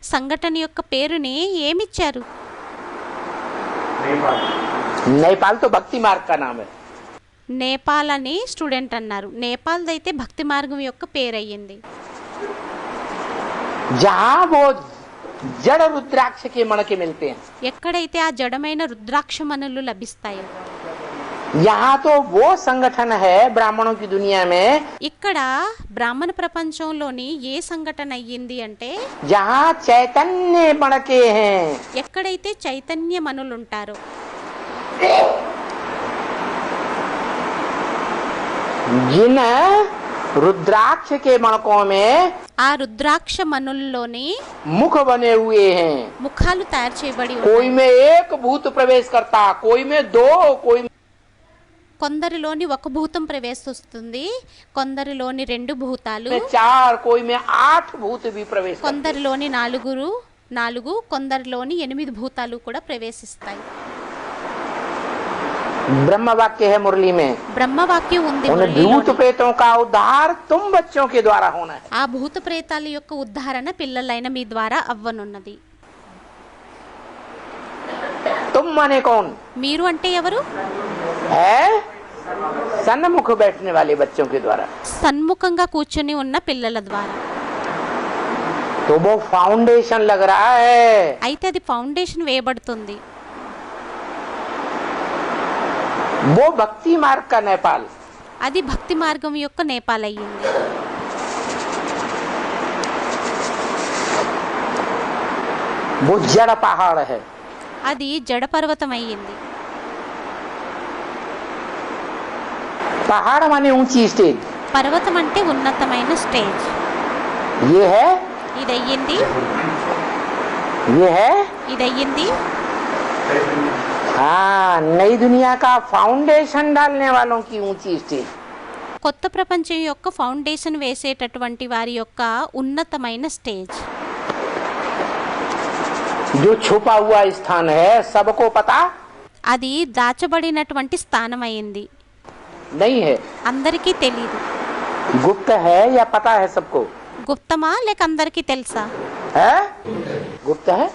సంఘటన యొక్క పేరుని ఏమిచ్చారు? नेपाल नेपाल तो भक्ति मार्ग का नाम है। నేపాల్ అని స్టూడెంట్ అన్నారు. నేపాల్ అయితే భక్తి మార్గం యొక్క పేరు అయ్యింది. जहाँ वो जड़ रुद्राक्ष के मणके मिलते हैं, ఎక్కడైతే ఆ జడమైన రుద్రాక్ష మణులు లభిస్తాయో, यहाँ तो वो संगठन है ब्राह्मणों की दुनिया में ఇక్కడ బ్రాహ్మణ ప్రపంచంలోని ఏ సంఘటన అయ్యింది అంటే जहाँ चैतन्य मणके हैं, ఎక్కడైతే చైతన్య మనులు ఉంటారో, जिन रुद्राक्ष के मणकों में ఆ రుద్రాక్ష మనుల్లోని मुख बने हुए हैं। ముఖాలు తయారు చేయబడి कोई ఉన్నాయి. में एक भूत प्रवेश करता, कोई में दो, कोई में కొందరిలోని ఒక భూతం ప్రవేశిస్తుంది, కొందరిలోని రెండు భూతాలు, चार, कोई में 8 भूत भी प्रवेश करते। కొందరిలోని నాలుగు, కొందరిలోని 8 భూతాలు కూడా ప్రవేశిస్తాయి. ब्रह्म वाक्य है मुरली में, బ్రహ్మవాక్యం ఉంది उन మురళిలోని. भूत प्रेतों का उद्धार तुम बच्चों के द्वारा होना है। ఆ భూత ప్రేతాల యొక్క ఉద్ధారణ పిల్లలైన మీ ద్వారా అవ్వనున్నది. तुम माने कौन మీరు అంటే ఎవరు? है? सन्मुख बैठने वाले बच्चों के द्वारा। సన్ముఖంగా కూర్చొని ఉన్న పిల్లల ద్వారా. तो वो फाउंडेशन लग रहा है। అయితే అది ఫౌండేషన్ వేయబడుతుంది. वो भक्ति मार्ग का नेपाल। అది భక్తి మార్గం యొక్క నేపాల్ అయ్యింది. वो जड़ पहाड़ है। అది జడ పర్వతం అయ్యింది. पहाड़ माने ऊंची स्टेज। పర్వతం అంటే ఉన్నతమైన స్టేజ్. ये है, ఇది అయ్యింది, ये है। ఇది అయ్యింది. हाँ, नई दुनिया का फाउंडेशन डालने वालों की ऊंची स्टेज। కొత్త ప్రపంచం యొక్క ఫౌండేషన్ వేసేటటువంటి వారి యొక్క ఉన్నతమైన స్టేజ్. जो छुपा हुआ स्थान है, सबको पता అది దాచబడినటువంటి స్థానం అయింది. नहीं है। అందరికీ తెలీదు. गुप्त है या पता है सबको? గుప్తమా లేక అందరికీ తెలుసా? है, गुप्त है।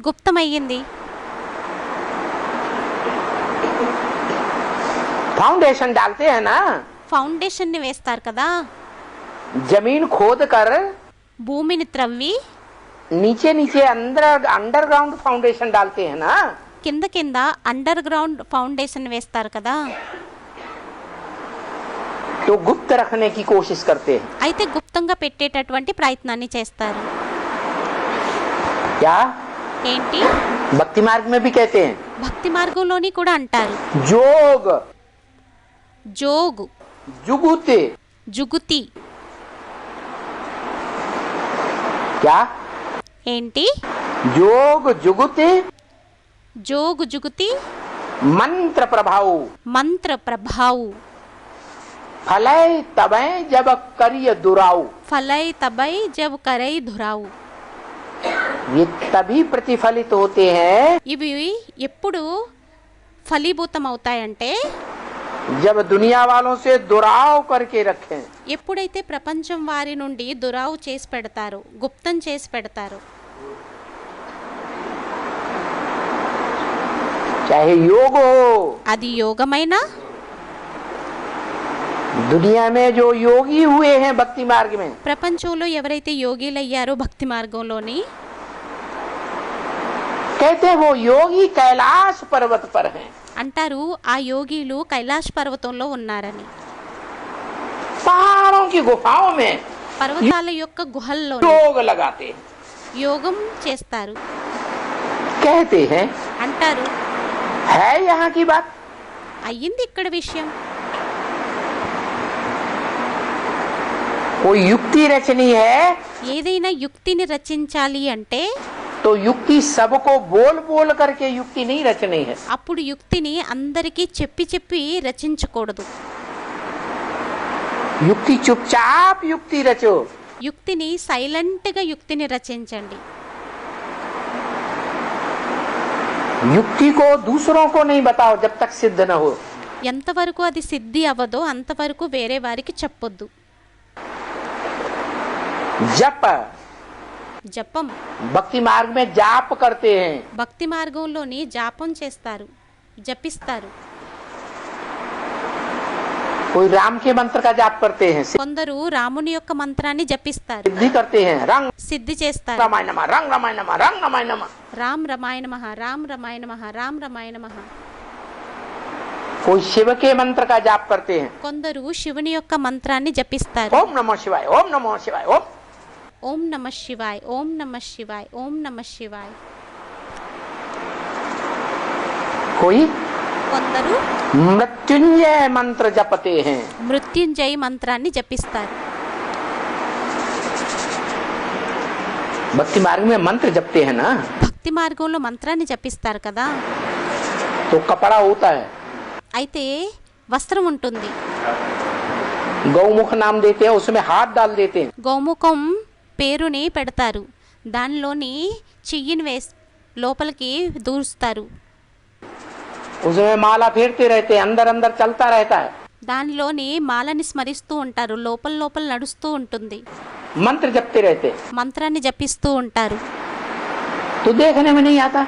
గుప్తం అయ్యింది. फाउंडेशन डालते हैं ना, ఫౌండేషన్ ని వేస్తారు కదా, जमीन खोद कर భూమిని త్రవ్వి नीचे नीचे अंडरग्राउंड फाउंडेशन डालते हैं ना। కింద కింద అండర్ గ్రౌండ్ ఫౌండేషన్ వేస్తారు కదా. तो गुप्त रखने की कोशिश करते हैं। అయితే గుప్తంగా పెట్టేటటువంటి ప్రయత్నాన్ని చేస్తారు. क्या ఏంటి? भक्ति मार्ग में भी कहते हैं భక్తి మార్గంలోని కూడా అంటారు. जोग, జోగు, जुगुते। జుగుతి. क्या? ఏంటి? जोग जुगुते జోగు, జుగుతి, मंत्र प्रभाव। మంత్ర ప్రభావు. फलय तबय जब करिय दुराऊ। ఫలై తబై జబ్ కరై ధురావు. ये तभी प्रतिफलित होते हैं ఇవి ఎప్పుడు ఫలీభూతం అవుతాయంటే जब दुनिया वालों से दुराव करके रखें। ఎప్పుడైతే ప్రపంచం వారి నుండి దురావు చేసి పెడతారో, గుప్తం చేసి పెడతారో, चाहे योग हो, అది యోగమైనా, दुनिया में जो योगी हुए हैं भक्ति मार्ग में, ప్రపంచంలో ఎవరైతే యోగిలయ్యారో భక్తి మార్గంలోని, कहते हैं वो योगी कैलाश पर्वत पर हैं। అంటారు ఆ యోగిలు కైలాష్ పర్వతంలో ఉన్నారని. पहाड़ों की गुफाओं में పర్వతాల యొక్క గుహల్లో योग लगाते हैं। యోగం చేస్తారు. कहते हैं అంటారు है यहाँ की बात। అయ్యింది ఇక్కడ విషయం. कोई युक्ति रचनी है ఏదైనా యుక్తిని రచించాలి అంటే तो युक्ति सबको बोल बोल करके युक्ति नहीं रचनी है। అప్పుడు యుక్తిని అందరికీ చెప్పి చెప్పి రచించకూడదు. युक्ति चुपचाप युक्ति रचो। యుక్తిని సైలెంట్గా యుక్తిని రచించండి. युक्ति को दूसरों को नहीं बताओ जब तक सिद्ध न हो। ఎంతవరకు అది సిద్ధి అవ్వదో అంతవరకు వేరే వారికి చెప్పొద్దు. जप జపం, भक्ति मार्ग में जाप करते हैं. భక్తి మార్గంలోని జాపం చేస్తారు, జపిస్తారు. कोई राम के मंत्र का जाप करते हैं, కొందరు రాముని యొక్క మంత్రాన్ని జపిస్తారు, सिद्धि करते हैं. रंग సిద్ధి చేస్తారు. रामाय नमः, रंग रामाय नमः, रंग रामाय नमः. రామ్ రమాయ నమః, రామ్ రమాయ నమః, రామ్ రమాయ నమః. कोई शिव के मंत्र का जाप करते हैं. కొందరు శివుని యొక్క మంత్రాన్ని జపిస్తారు. ओम नमः शिवाय, ओम नमः शिवाय, ओम. ఓం నమః శివాయ్, ఓం నమః శివాయ్, ఓం నమః శివాయ్. कोई కొందరు मृत्युंजय मंत्र जपते हैं. మృత్యుంజయ మంత్రాన్ని జపిస్తారు. भक्ति मार्ग में मंत्र जपते हैं ना, భక్తి మార్గంలో మంత్రాన్ని జపిస్తారు కదా. तो कपड़ा होता है, అయితే వస్త్రం ఉంటుంది, गौमुख नाम देते हैं, उसमें हाथ डाल देते हैं. గోముఖం పేరుని పెడతారు, దానిలోని చెయ్యిని లోపలికి దూరుస్తారు, उसमें माला फेरते रहते हैं, अंदर अंदर चलता रहता है. దానిలోని మాలని స్మరిస్తూ ఉంటారు, లోపల లోపల నడుస్తూ ఉంటుంది, मंत्र जपते रहते हैं. మంత్రాన్ని జపిస్తూ ఉంటారు. तो देखने में नहीं आता.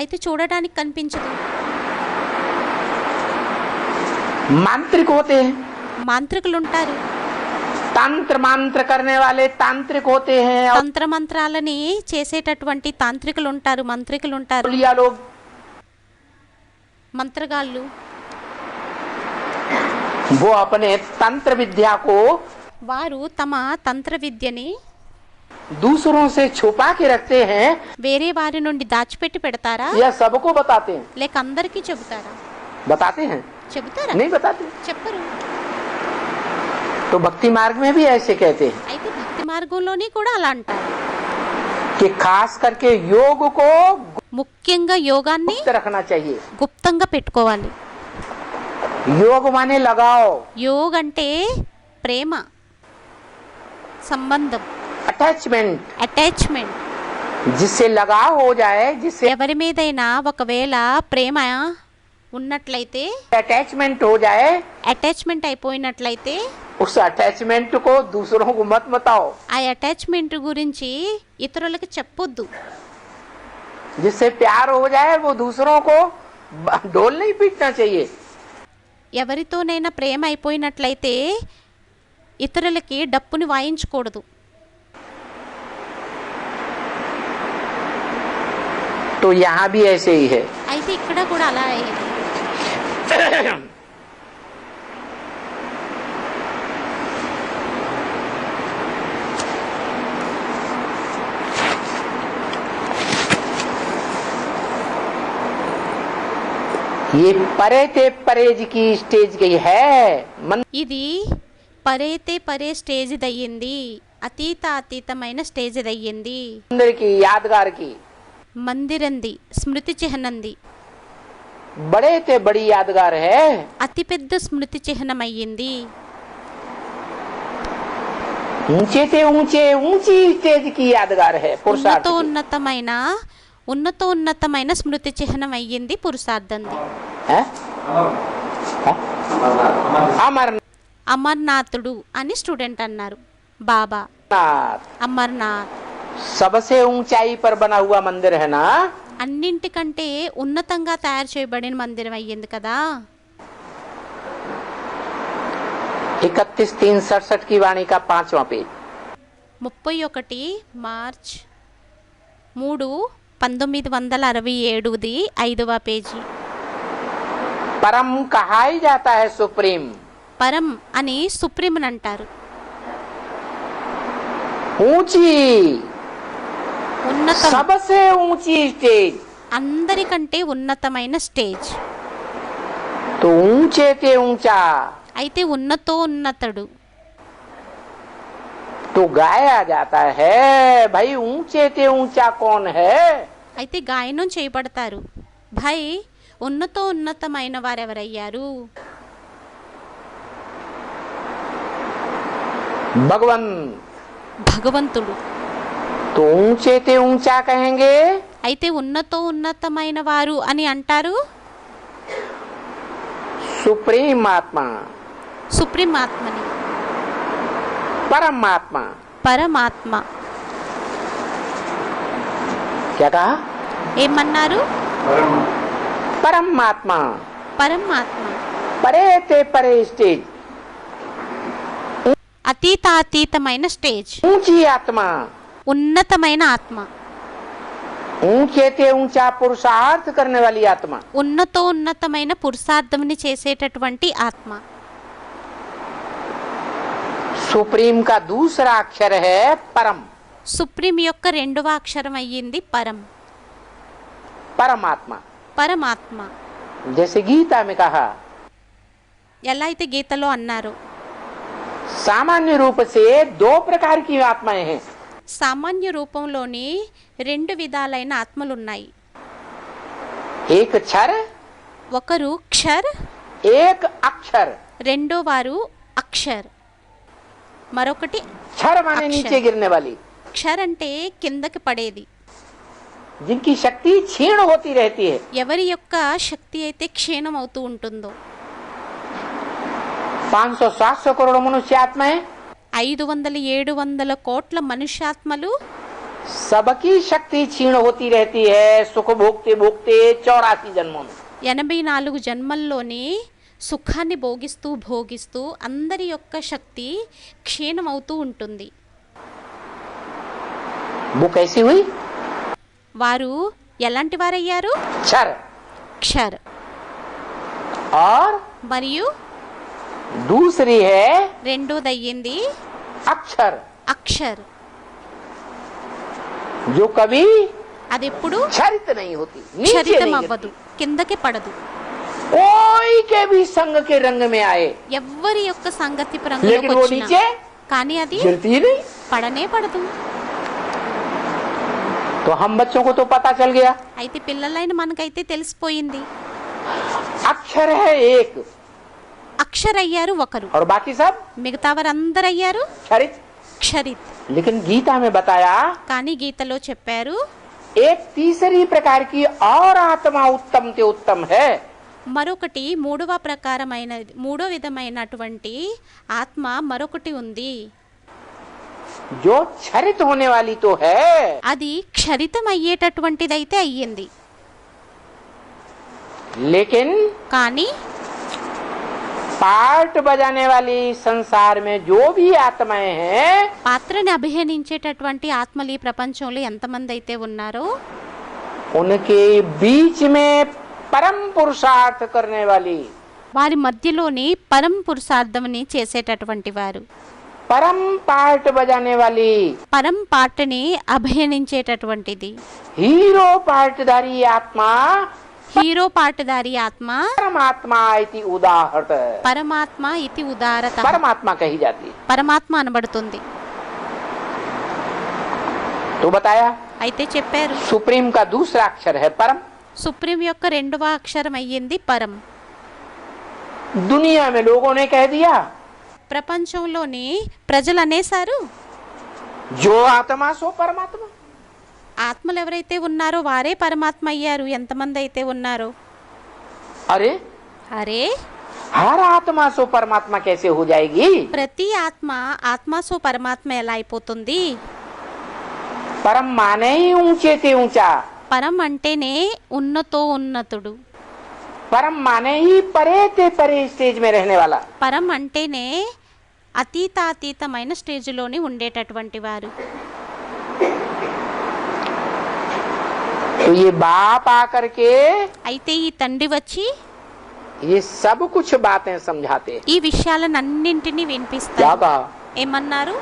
అయితే చూడటానికి కనిపించదు. मांत्रिक होते हैं, మాంత్రికులు ఉంటారు, तंत्र मंत्र करने वाले तांत्रिक होते हैं. और తంత్ర మంత్రాలని చేసేటటువంటి తాంత్రికులు ఉంటారు, మంత్రికులు ఉంటారు, लिया लोग మంత్రగాళ్ళు. वो अपने तंत्र विद्या को వారు తమ తంత్ర విద్యని दूसरों से छुपा के रखते हैं, వేరే వారి నుండి దాచిపెట్టి పెడతారా, या सबको बताते हैं. లేక అందరికీ చెబుతారా? बताते हैं, చెబుతారా? नहीं बताते. చెప్పరు. तो भक्ति मार्ग में भी ऐसे कहते हैं అయితే భక్తి మార్గంలోని కూడా అలా అంటారు. कि खास करके योग को ముఖ్యంగా యోగాన్ని गुप्त रखना चाहिए. గుప్తంగా పెట్టుకోవాలి. योग माने लगाओ, యోగ్ అంటే ప్రేమ, సంబంధం, अटैचमेंट. అటాచ్మెంట్. जिससे लगाव हो जाए, जिससे ఎవరి మీదైనా ఒకవేళ ప్రేమ ఉన్నట్లయితే, अटैचमेंट हो जाए, అటాచ్మెంట్ అయిపోయినట్లయితే उस अटैचमेंट को दूसरों को मत बताओ. ఆ అటాచ్మెంట్ గురించి ఇతరులకు చెప్పొద్దు. जिससे प्यार हो जाए, वो दूसरों को ढोल नहीं पीटना चाहिए. ఎవరితోనైనా ప్రేమ అయిపోయినట్లయితే ఇతరులకి డప్పుని వాయించకూడదు. तो यहाँ भी ऐसे ही है. అయితే ఇక్కడ కూడా అలా అయ్యేది. ये परे ते परेज की स्टेज गई है. ఇది పరైతే పరే స్టేజ్ దయ్యింది, అతీతమైన స్టేజ్ దయ్యింది, मंदिर की यादगार की మందిరంది, స్మృతి చిహ్నంది, बड़े ते बड़ी यादगार है. అతిపెద్ద స్మృతి చిహ్నం అయ్యింది. ऊंचे ते ऊंचे ऊंची स्टेज की यादगार है. पुरुषार्थ की. ఉన్నతమైన స్మృతి చిహ్నం అయ్యింది పురుషార్థంది. है? है? अमरनाथ. అమర్నాథుడు అని స్టూడెంట్ అన్నారు. బాబా అమర్నాథ్ सबसे ऊंचाई पर बना हुआ मंदिर है ना. అన్నింటికంటే ఉన్నతంగా తయారు చేయబడిన మందిరం అయ్యింది కదా. 31/3/67 की वाणी का 5वां पेज. 31 మార్చ్ 3 1967ది 5వ పేజీ. परम कहाई जाता है सुप्रीम. పరం అని సుప్రీం అని అంటారు. ऊंची, ఉన్నతం, सबसे ऊंची स्टेज. అందరికంటే ఉన్నతమైన స్టేజ్. तो ऊंचे ते ऊंचा. అయితే ఉన్నతుడు. तो गाया जाता है भाई ऊंचे ते ऊंचा कौन है. అయితే గాయనం చేయబడతారు. భయ్ ఉన్నతమైన వారెవరయ్యారు? भगवान. భగవంతుడు. तो ऊंचे ते ऊंचा कहेंगे. అయితే ఉన్నతమైన వారు అని అంటారు. सुप्रीम आत्मा, సుప్రీం ఆత్మని, परमात्मा। పరమాత్మ. क्या कहा? ఏమన్నారు? परम परमात्मा, పరమాత్మ. परे ते परे स्टेज, అతీతాతీతమైన స్టేజ్, ऊंची आत्मा, ఉన్నతమైన ఆత్మ, ऊंचे ते ऊंचा पुरुषार्थ करने वाली आत्मा। ఉన్నతోన్నతమైన పురుషార్థముని చేసేటటువంటి ఆత్మ. सुप्रीम का दूसरा अक्षर है परम, సుప్రీం యొక్క రెండవ అక్షరం అయ్యింది పరం, परमात्मा। పరమాత్మ. जैसे गीता में कहा, ఎలా అయితే గీతలో అన్నారు, सामान्य रूप से दो प्रकार की आत्माएं हैं। సామాన్య రూపంలోని రెండు విధాలైన ఆత్మలున్నాయి. एक क्षर, ఒకరు క్షర్, एक अक्षर। రెండో వారు అక్షర్, మరొకటి क्षर माने अक्षर। नीचे गिरने वाली, క్షర్ అంటే కిందకి పడేది, जिनकी शक्ति क्षीण होती रहती है। ఎవరి యొక్క శక్తి అయితే క్షీణం అవుతూ ఉంటుందో. 500-700 करोड़ मनुष्य आत्माएं, 500-700 కోట్ల మనుష్యాత్మలు, सबकी शक्ति क्षीण होती रहती है, सुख भोगते भोगते 84 जन्मों में। 84 జన్మల్లోని సుఖాన్ని భోగిస్తూ భోగిస్తూ అందరి యొక్క శక్తి క్షీణమవుతూ ఉంటుంది. वो कैसी हुई? వారు ఎలాంటి వారయ్యారు? क्षर। క్షర్. और మరియు दूसरी है రెండోదయ్యింది अक्षर, అక్షర్. जो कभी అది ఎప్పుడు क्षरित नहीं होती, नीचे క్షరితం नहीं అవ్వదు, गिरती। కిందకి పడదు. कोई के भी संग के रंग में आए, ఎవ్వరి యొక్క సంగతి लेकिन పరంలోకి वो వచ్చినా नीचे కానీ అది गिरती ही नहीं। పడనే పడదు. तो हम बच्चों को तो पता चल गया, అయితే పిల్లలైన మనకైతే తెలిసిపోయింది. अक्षर है एक అక్షర్ అయ్యారు ఒకరు, और बाकी सब మిగతా వారందరూ అయ్యారు क्षरित। క్షరిత్. लेकिन गीता में बताया కానీ గీతలో చెప్పారు एक तीसरी प्रकार की और आत्मा उत्तम से उत्तम है, మరొకటి మూడో విధమైనటువంటి ఆత్మ మరొకటి ఉంది. जो क्षरित होने वाली तो है, అది క్షరితం అయ్యేటటువంటిదైతే అయ్యింది, लेकिन కానీ पार्ट बजाने वाली संसार में जो भी आत्माएं हैं, పాత్రని అభినయించేటటువంటి ఆత్మలు ఈ ప్రపంచంలో ఎంతమంది అయితే ఉన్నారో उनके बीच में परम पुरुषार्थ करने वाली, వారి మధ్యలోని పరం పురుషార్థముని చేసేటటువంటి వారు, परम पार्ट बजाने वाली, పరం పాటని అభినయించేటటువంటిది, हीरो पार्टधारी आत्मा హీరో పాటదారి ఆత్మ परमात्मा इति उदाहरत, పరమాత్మ ఇది ఉదారత, परमात्मा कही जाती है। పరమాత్మ అనబడుతుంది. तो बताया అయితే చెప్పారు सुप्रीम का दूसरा अक्षर है परम। సుప్రీం యొక్క రెండవ అక్షరం అయ్యింది పరం. दुनिया में लोगों ने कह दिया ప్రపంచంలోని ప్రజలు అనేసారు जो आत्मा सो परमात्मा। ఆత్మలు ఎవరైతే ఉన్నారో వారే పరమాత్మ అయ్యారు, ఎంతమంది అయితే ఉన్నారో. अरे అరే हर आत्मा सो परमात्मा कैसे हो जाएगी? ప్రతి ఆత్మ ఆత్మసో పరమాత్మ ఎలా అయిపోతుంది? परम माने ही ऊंचे से ऊंचा, పరం అంటేనే ఉన్నతో ఉన్నతుడు, परम माने ही परे से परे स्टेज में रहने वाला। పరం అంటేనే అతీతాతీతమైన స్టేజ్లోని ఉండేటటువంటి వారు. तो ये बाप आकर के అయితే ఈ తండ్రి వచ్చి ये सब कुछ बातें समझाते हैं। ఈ విషయాలన్నింటినీ क्या వినిపిస్తారు. कहा? ఏమన్నారు?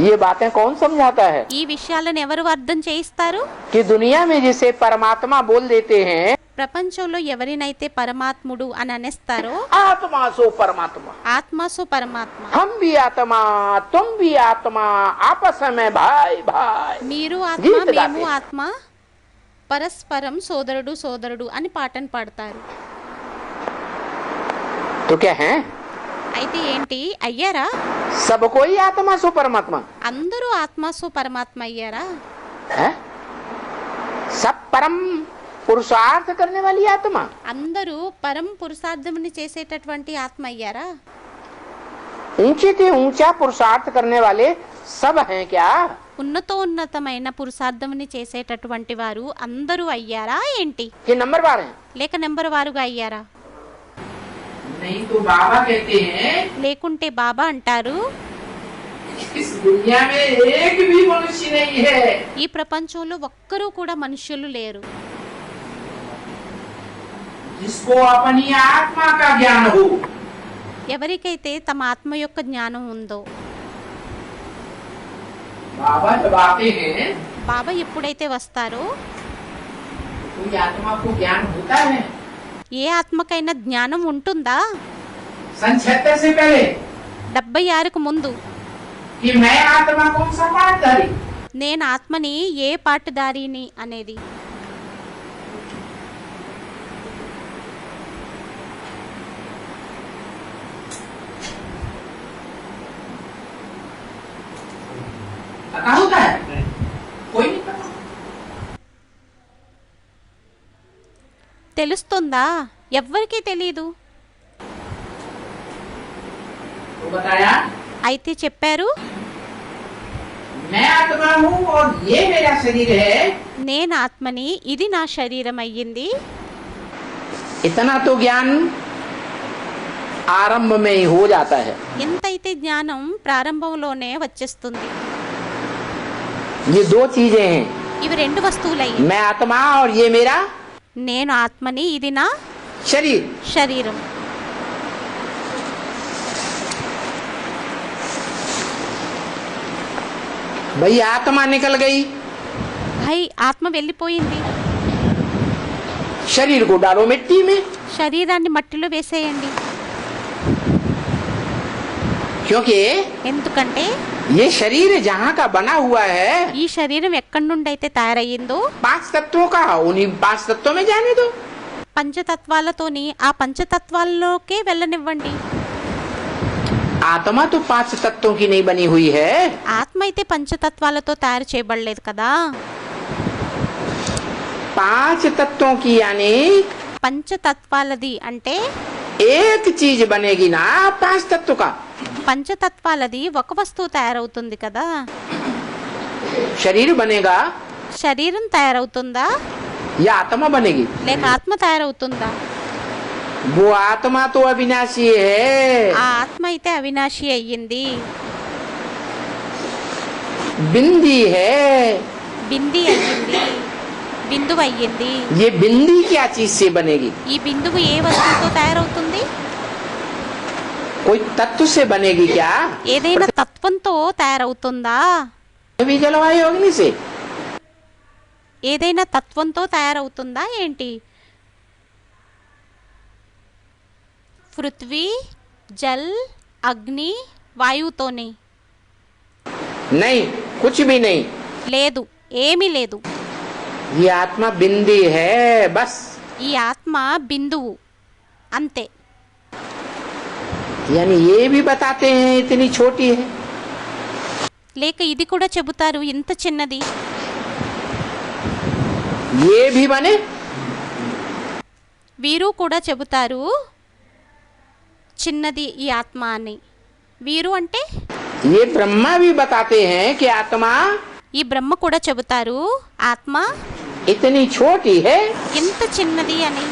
ये बातें कौन समझाता है? ఈ విషయాలను ఎవరు అర్థం చేయిస్తారు? कि दुनिया में जिसे परमात्मा बोल देते हैं, ప్రపంచంలో ఎవరినైతే పరమాత్ముడు అని అనేస్తారో आत्मा सो परमात्मा, ఆత్మసో పరమాత్మ, हम भी आत्मा तुम भी आत्मा, आपस में भाई भाई, మీరు ఆత్మ గీత మేము దాటే. ఆత్మ, పరస్పరం సోదరుడు సోదరుడు అని పాటను పాడతారు. तो क्या है? అయితే ఏంటి అయ్యారా? सब कोई आत्मा सो परमात्मा అందరూ ఆత్మసో పరమాత్మ అయ్యారా? है? सब परम पुरुषार्थ करने वाली आत्मा। అందరూ పరం పురుషార్థముని చేసేటటువంటి ఆత్మ అయ్యారా? ऊंचे से ऊंचा पुरुषार्थ करने वाले सब हैं क्या? ఉన్నతోన్నతమైన పురుషార్థముని చేసేటటువంటి వారు అందరూ అయ్యారా ఏంటి? ये नंबर बार हैं? లేక నెంబర్ వారుగా అయ్యారా? नहीं तो बाबा कहते हैं లేకుంటే బాబా అంటారు, इस दुनिया में एक भी मनुष्य नहीं है ఈ ప్రపంచంలో ఒక్కరూ కూడా మనుష్యులు లేరు जिसको अपनी आत्मा का ज्ञान हो। ఎవరికైతే తమ ఆత్మ యొక్క జ్ఞానం ఉందో. बाबा जब आते हैं బాబా ఎప్పుడైతే వస్తారో कोई आत्मा को ज्ञान होता है? ఏ ఆత్మకైనా జ్ఞానం ఉంటుందా? सन 76 से पहले 76కు ముందు कि मैं आत्मा कौन सा पाठधारी, నేను ఆత్మని ఏ పాటుదారిని అనేది. पता होता है? कोई नहीं पता। తెలుస్తుందా? ఎవ్వరికీ తెలీదు. तो बताया అయితే చెప్పారు, मैं आत्मा हूँ और ये मेरा शरीर है। నేను ఆత్మని, ఇది నా శరీరం అయ్యింది. इतना तो ज्ञान आरंभ में ही हो जाता है। ఎంతైతే జ్ఞానం ప్రారంభంలోనే వచ్చేస్తుంది. ये दो चीजें हैं, ఇవి రెండు వస్తువులయ్యి. मैं आत्मा और ये मेरा నేను ఆత్మని, ఇది నా शरीर। శరీరం. भाई आत्मा निकल गई, భై ఆత్మ వెళ్ళిపోయింది. शरीर को डालो मिट्टी में। శరీరాన్ని మట్టిలో వేసేయండి. क्योंकि ఎందుకంటే ये शरीर जहाँ का बना हुआ है ఈ శరీరం ఎక్కడి నుండి అయితే తయారయ్యిందో 5 तत्वों का, उन्हीं 5 तत्वों में जाने दो। పంచతత్వాలతోని ఆ పంచతత్వాల్లోకే వెళ్ళనివ్వండి. आत्मा तो 5 तत्वों की नहीं बनी हुई है। ఆత్మ అయితే పంచతత్వాలతో తయారు చేయబడలేదు కదా. 5 तत्वों की यानी పంచతత్వాలది అంటే एक चीज बनेगी ना 5 तत्व का। పంచతత్వాలది ఒక వస్తువు తయారవుతుంది కదా. शरीर बनेगा శరీరం తయారవుతుందా या आत्मा बनेगी? లేక ఆత్మ తయారవుతుందా? वो आत्मा तो अविनाशी है। ఆ ఆత్మ అయితే అవినాశి అయ్యింది. बिंदी है। బింది అయ్యింది, బిందువు అయ్యింది. ये बिंदी क्या चीज से बनेगी? ఈ బిందువు ఏ వస్తువుతో తయారవుతుంది? कोई तत्व से बनेगी क्या? ఏదైనా తత్వంతో తయారవుతుందా? पृथ्वी जलवायु अग्नि से। ఏదైనా తత్వంతో తయారవుతుందా ఏంటి? పృథ్వీ, జల్, అగ్ని, వాయువుతోనే. नहीं, कुछ भी नहीं। లేదు, ఏమీ లేదు. ये आत्मा बिंदी है बस। ఈ ఆత్మ బిందువు అంతే. यानी ये भी बताते हैं इतनी छोटी है। లేక ఇది కూడా చెబుతారు ఇంత చిన్నది. ये भी बने, వీరు కూడా చెబుతారు చిన్నది ఈ ఆత్మ అని. వీరు అంటే ये ब्रह्मा भी बताते हैं कि आत्मा ఈ బ్రహ్మ కూడా చెబుతారు ఆత్మ इतनी छोटी है। ఇంత చిన్నది అని.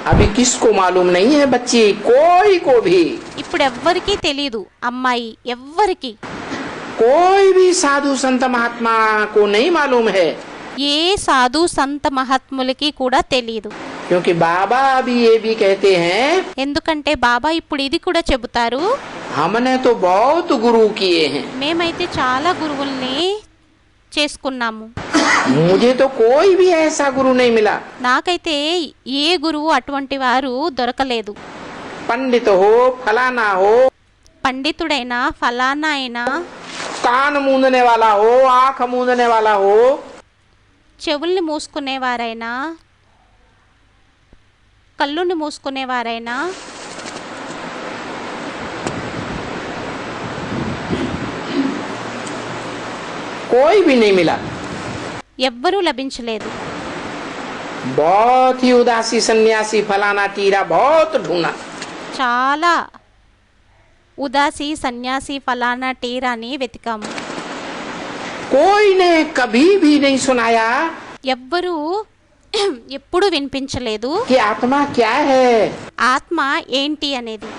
अभी किसको मालूम नहीं है बच्ची, कोई को भी। ఇప్పుడు ఎవ్వరికీ తెలీదు, అమ్మాయి ఎవ్వరికి. कोई भी साधु संत महात्मा को नहीं मालूम है। ఏ సాధు సంత మహాత్ములకి కూడా తెలీదు. क्योंकि बाबा अभी ये भी कहते हैं ఎందుకంటే బాబా ఇప్పుడు ఇది కూడా చెబుతారు, हमने तो बहुत गुरु किए हैं, మేమైతే చాలా గురువుల్ని చేసుకున్నాము. मुझे तो कोई भी ऐसा गुरु नहीं मिला। నాకైతే ఏ గురువు అటువంటి వారు దొరకలేదు. पंडित हो, फलाना हो, పండితుడైనా ఫలానా అయినా, कान मूंदने वाला हो, आंख मूंदने वाला हो, చెవుల్ని మూసుకునేవారైనా, కళ్ళుని మూసుకునేవారైనా, कोई भी नहीं मिला। ఎవ్వరూ లభించలేదు. बहुत ही उदासी सन्यासी फलाना टीरा बहुत ढूंढा, చాలా ఉదాసి సన్యాసి ఫలానా టీరాని వెతికాము. कोई ने कभी भी नहीं सुनाया ఎవ్వరూ ఎప్పుడు వినిపించలేదు कि आत्मा क्या है ఆత్మ ఏంటి అనేది,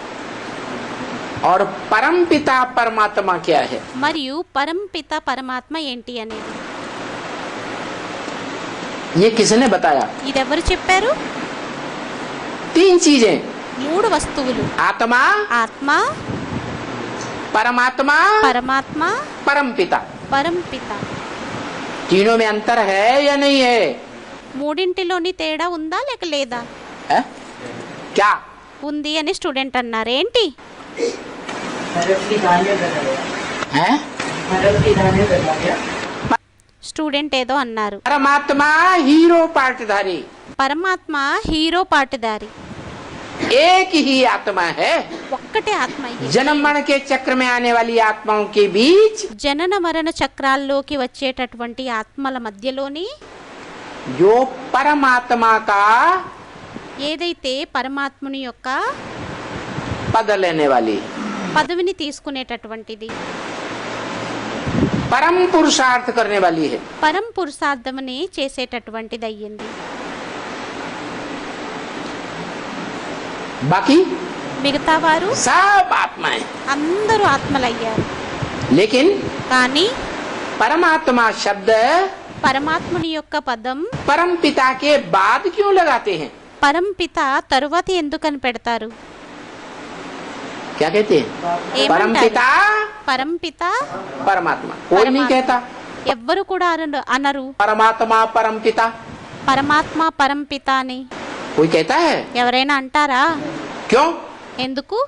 और परमपिता परमात्मा क्या है. మరియు పరంపిత పరమాత్మ ఏంటి అనేది. ये किसने बताया? ఇదెవరు చెప్పారు? 3 चीजें, 3 వస్తువులు, आत्मा, ఆత్మ, परमात्मा, పరమాత్మ, परमपिता. పరంపిత. तीनों में अंतर है या नहीं है? మూడింటిలోని తేడా ఉందా లేక లేదా? है? क्या? ఉంది అని స్టూడెంట్ అన్నారు. ఏంటి? है? స్టూడెంట్ ఏదో అన్నారు. परमात्मा हीरो पार्टधारी, పరమాత్మ హీరో పాటుదారి, एक ही आत्मा है. ఒక్కటే ఆత్మ. जन्म मरण के चक्र में आने वाली आत्माओं के बीच జనన మరణ చక్రాల్లోకి వచ్చేటటువంటి ఆత్మల మధ్యలోని जो परमात्मा का ఏదైతే పరమాత్ముని యొక్క पद लेने वाली పదవిని తీసుకునేటటువంటిది, परम पुरुषार्थ करने वाली है. పరం పురుషార్థముని చేసేటటువంటిది అయ్యింది. बाकी మిగతా వారు सब आत्माएं, అందరూ ఆత్మలయ్యారు. लेकिन కానీ परमात्मा शब्द పరమాత్ముని యొక్క పదం परम पिता के बाद क्यों लगाते हैं? పరంపిత తరువాత ఎందుకని పెడతారు? क्या कहते हैं? परम ఏమంటారు? पिता పరంపిత परमात्मा. कोई नहीं कहता ఎవ్వరు కూడా అనరు परमात्मा परम पिता. పరమాత్మ పరంపిత అని. कोई कहता है? ఎవరైనా అంటారా? क्यों ఎందుకు?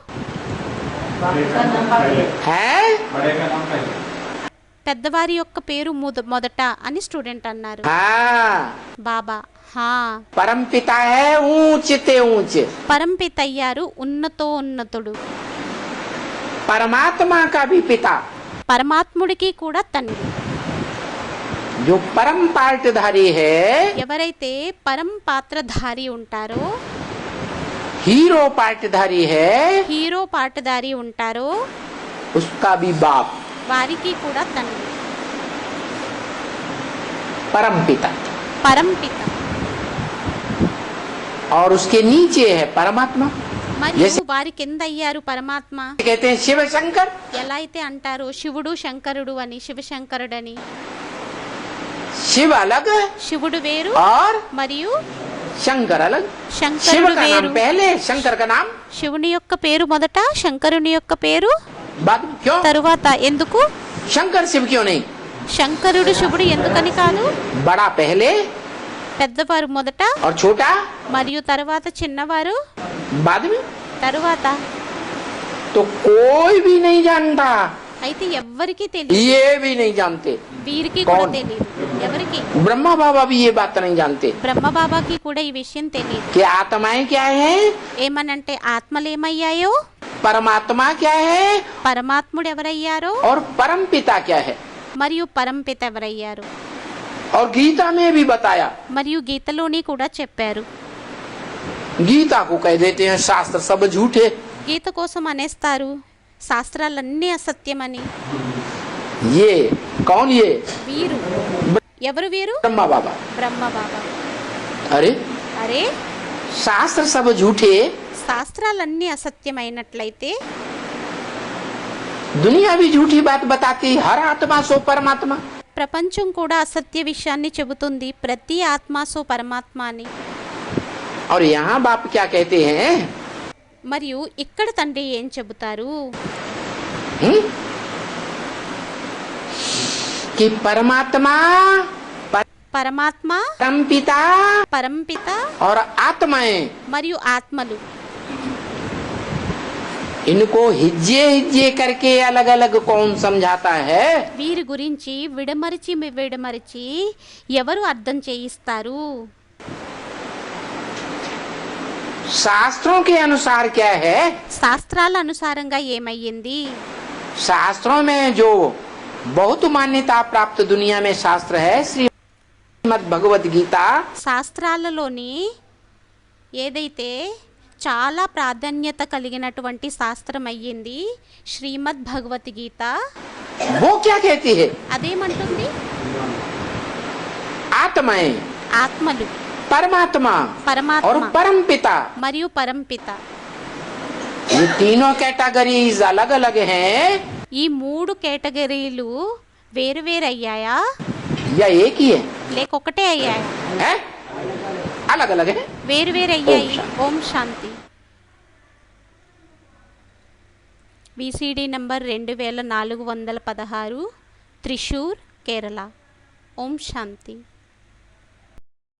है? बड़े का नाम पहले. పెద్దవారి యొక్క పేరు మొదట అని స్టూడెంట్ అన్నారు. हाँ, బాబా హా, परम पिता है ऊंच ते ऊंच, పరంపిత అయ్యారు ఉన్నతుడు. परमात्मा का भी पिता పరమాత్ముడికి కూడా తండ్రి. जो परम पार्टधारी है, ఎవరైతే పరం పాత్రధారి ఉంటారో, हीरो पार्टधारी है, హీరో పాటధారి ఉంటారో उसका भी बाप వారికి కూడా తండ్రి, परम पिता. పరంపిత. और उसके नीचे है परमात्मा. మరియు Yes. వారి కింద అయ్యారు పరమాత్మ. कहते हैं शिव शंकर. ఎలా అయితే అంటారో శివుడు శంకరుడు అని, శివశంకరుడని. शिव अलग శివుడు వేరు और మరియు शंकर अलग. शिव శంకరుడు का వేరు. नाम पहले, शंकर का नाम శివుని యొక్క పేరు మొదట, శంకరుని యొక్క పేరు बाद में. क्यों? తరువాత. ఎందుకు? शंकर शिव क्यों नहीं? శంకరుడు శివుడు ఎందుకని కాదు? बड़ा पहले పెద్దవారు మొదట और छोटा మరియు తరువాత చిన్నవారు बाद में. తరువాత. तो कोई भी नहीं जानता, అయితే ఎవ్వరికి తెలియదు, ये भी नहीं जानते. వీరికి కూడా कौन? తెలియదు. ఎవరికి? ब्रह्मा बाबा भी ये बात नहीं जानते బ్రహ్మబాబాకి కూడా ఈ విషయం తెలియదు. कि आत्माएं क्या है, ఏమనంటే ఆత్మలు ఏమయ్యాయో, परमात्मा क्या है పరమాత్ముడు ఎవరయ్యారో, और परम पिता क्या है. మరియు పరంపిత ఎవరయ్యారు. और गीता में भी बताया. మరియు గీతలోని కూడా చెప్పారు. गीता को कह देते हैं शास्त्र सब झूठे. గీత కోసం అనేస్తారు శాస్త్రాలన్నీ అసత్యమని. ये कौन? ये వీరు ఎవరు? వీరు ब्रह्मा बाबा. బ్రహ్మబాబా. अरे అరే, शास्त्र सब झूठे, శాస్త్రాలన్నీ అసత్యమైనట్లయితే दुनिया भी झूठी बात बताती, हर आत्मा सो परमात्मा. ప్రపంచం కూడా అసత్య విషయాన్ని చెబుతుంది, ప్రతి ఆత్మాసో పరమాత్మ అని. और यहाँ बाप क्या कहते हैं? మరియు ఇక్కడ తండ్రి ఏం చెబుతారు? कि परमात्मा పరమాత్మ, परमपिता పరంపిత और आत्माएं, మరియు ఆత్మలు इनको हिज्जे हिज्जे करके अलग अलग कौन समझाता है? వీరి గురించి విడమరిచి ఎవరు అర్థం చేయిస్తారు? शास्त्रों के अनुसार क्या है? శాస్త్రాల అనుసారంగా ఏమయ్యింది? शास्त्रों में जो बहुत मान्यता प्राप्त दुनिया में शास्त्र है, श्री श्रीमद् भगवत गीता శాస్త్రాలలోని ఏదైతే చాలా ప్రాధాన్యత కలిగినటువంటి శాస్త్రం అయ్యింది శ్రీమద్ భగవద్గీత. वो क्या कहती है? అదేమంటుంది? आत्माएं, ఆత్మలు, परमात्मा और పరమాత్మ परम पिता, మరియు పరంపిత. ये तीनों कैटेगरीज अलग अलग हैं ఈ మూడు కేటగిరీలు వేరు అయ్యాయా या एक ही है? లేక ఒకటే అయ్యాయా? हैं? अलग अलग है. వేరు అయ్యాయి. ఓం శాంతి. VCD number 2416, Thrissur, Kerala. ఓం శాంతి.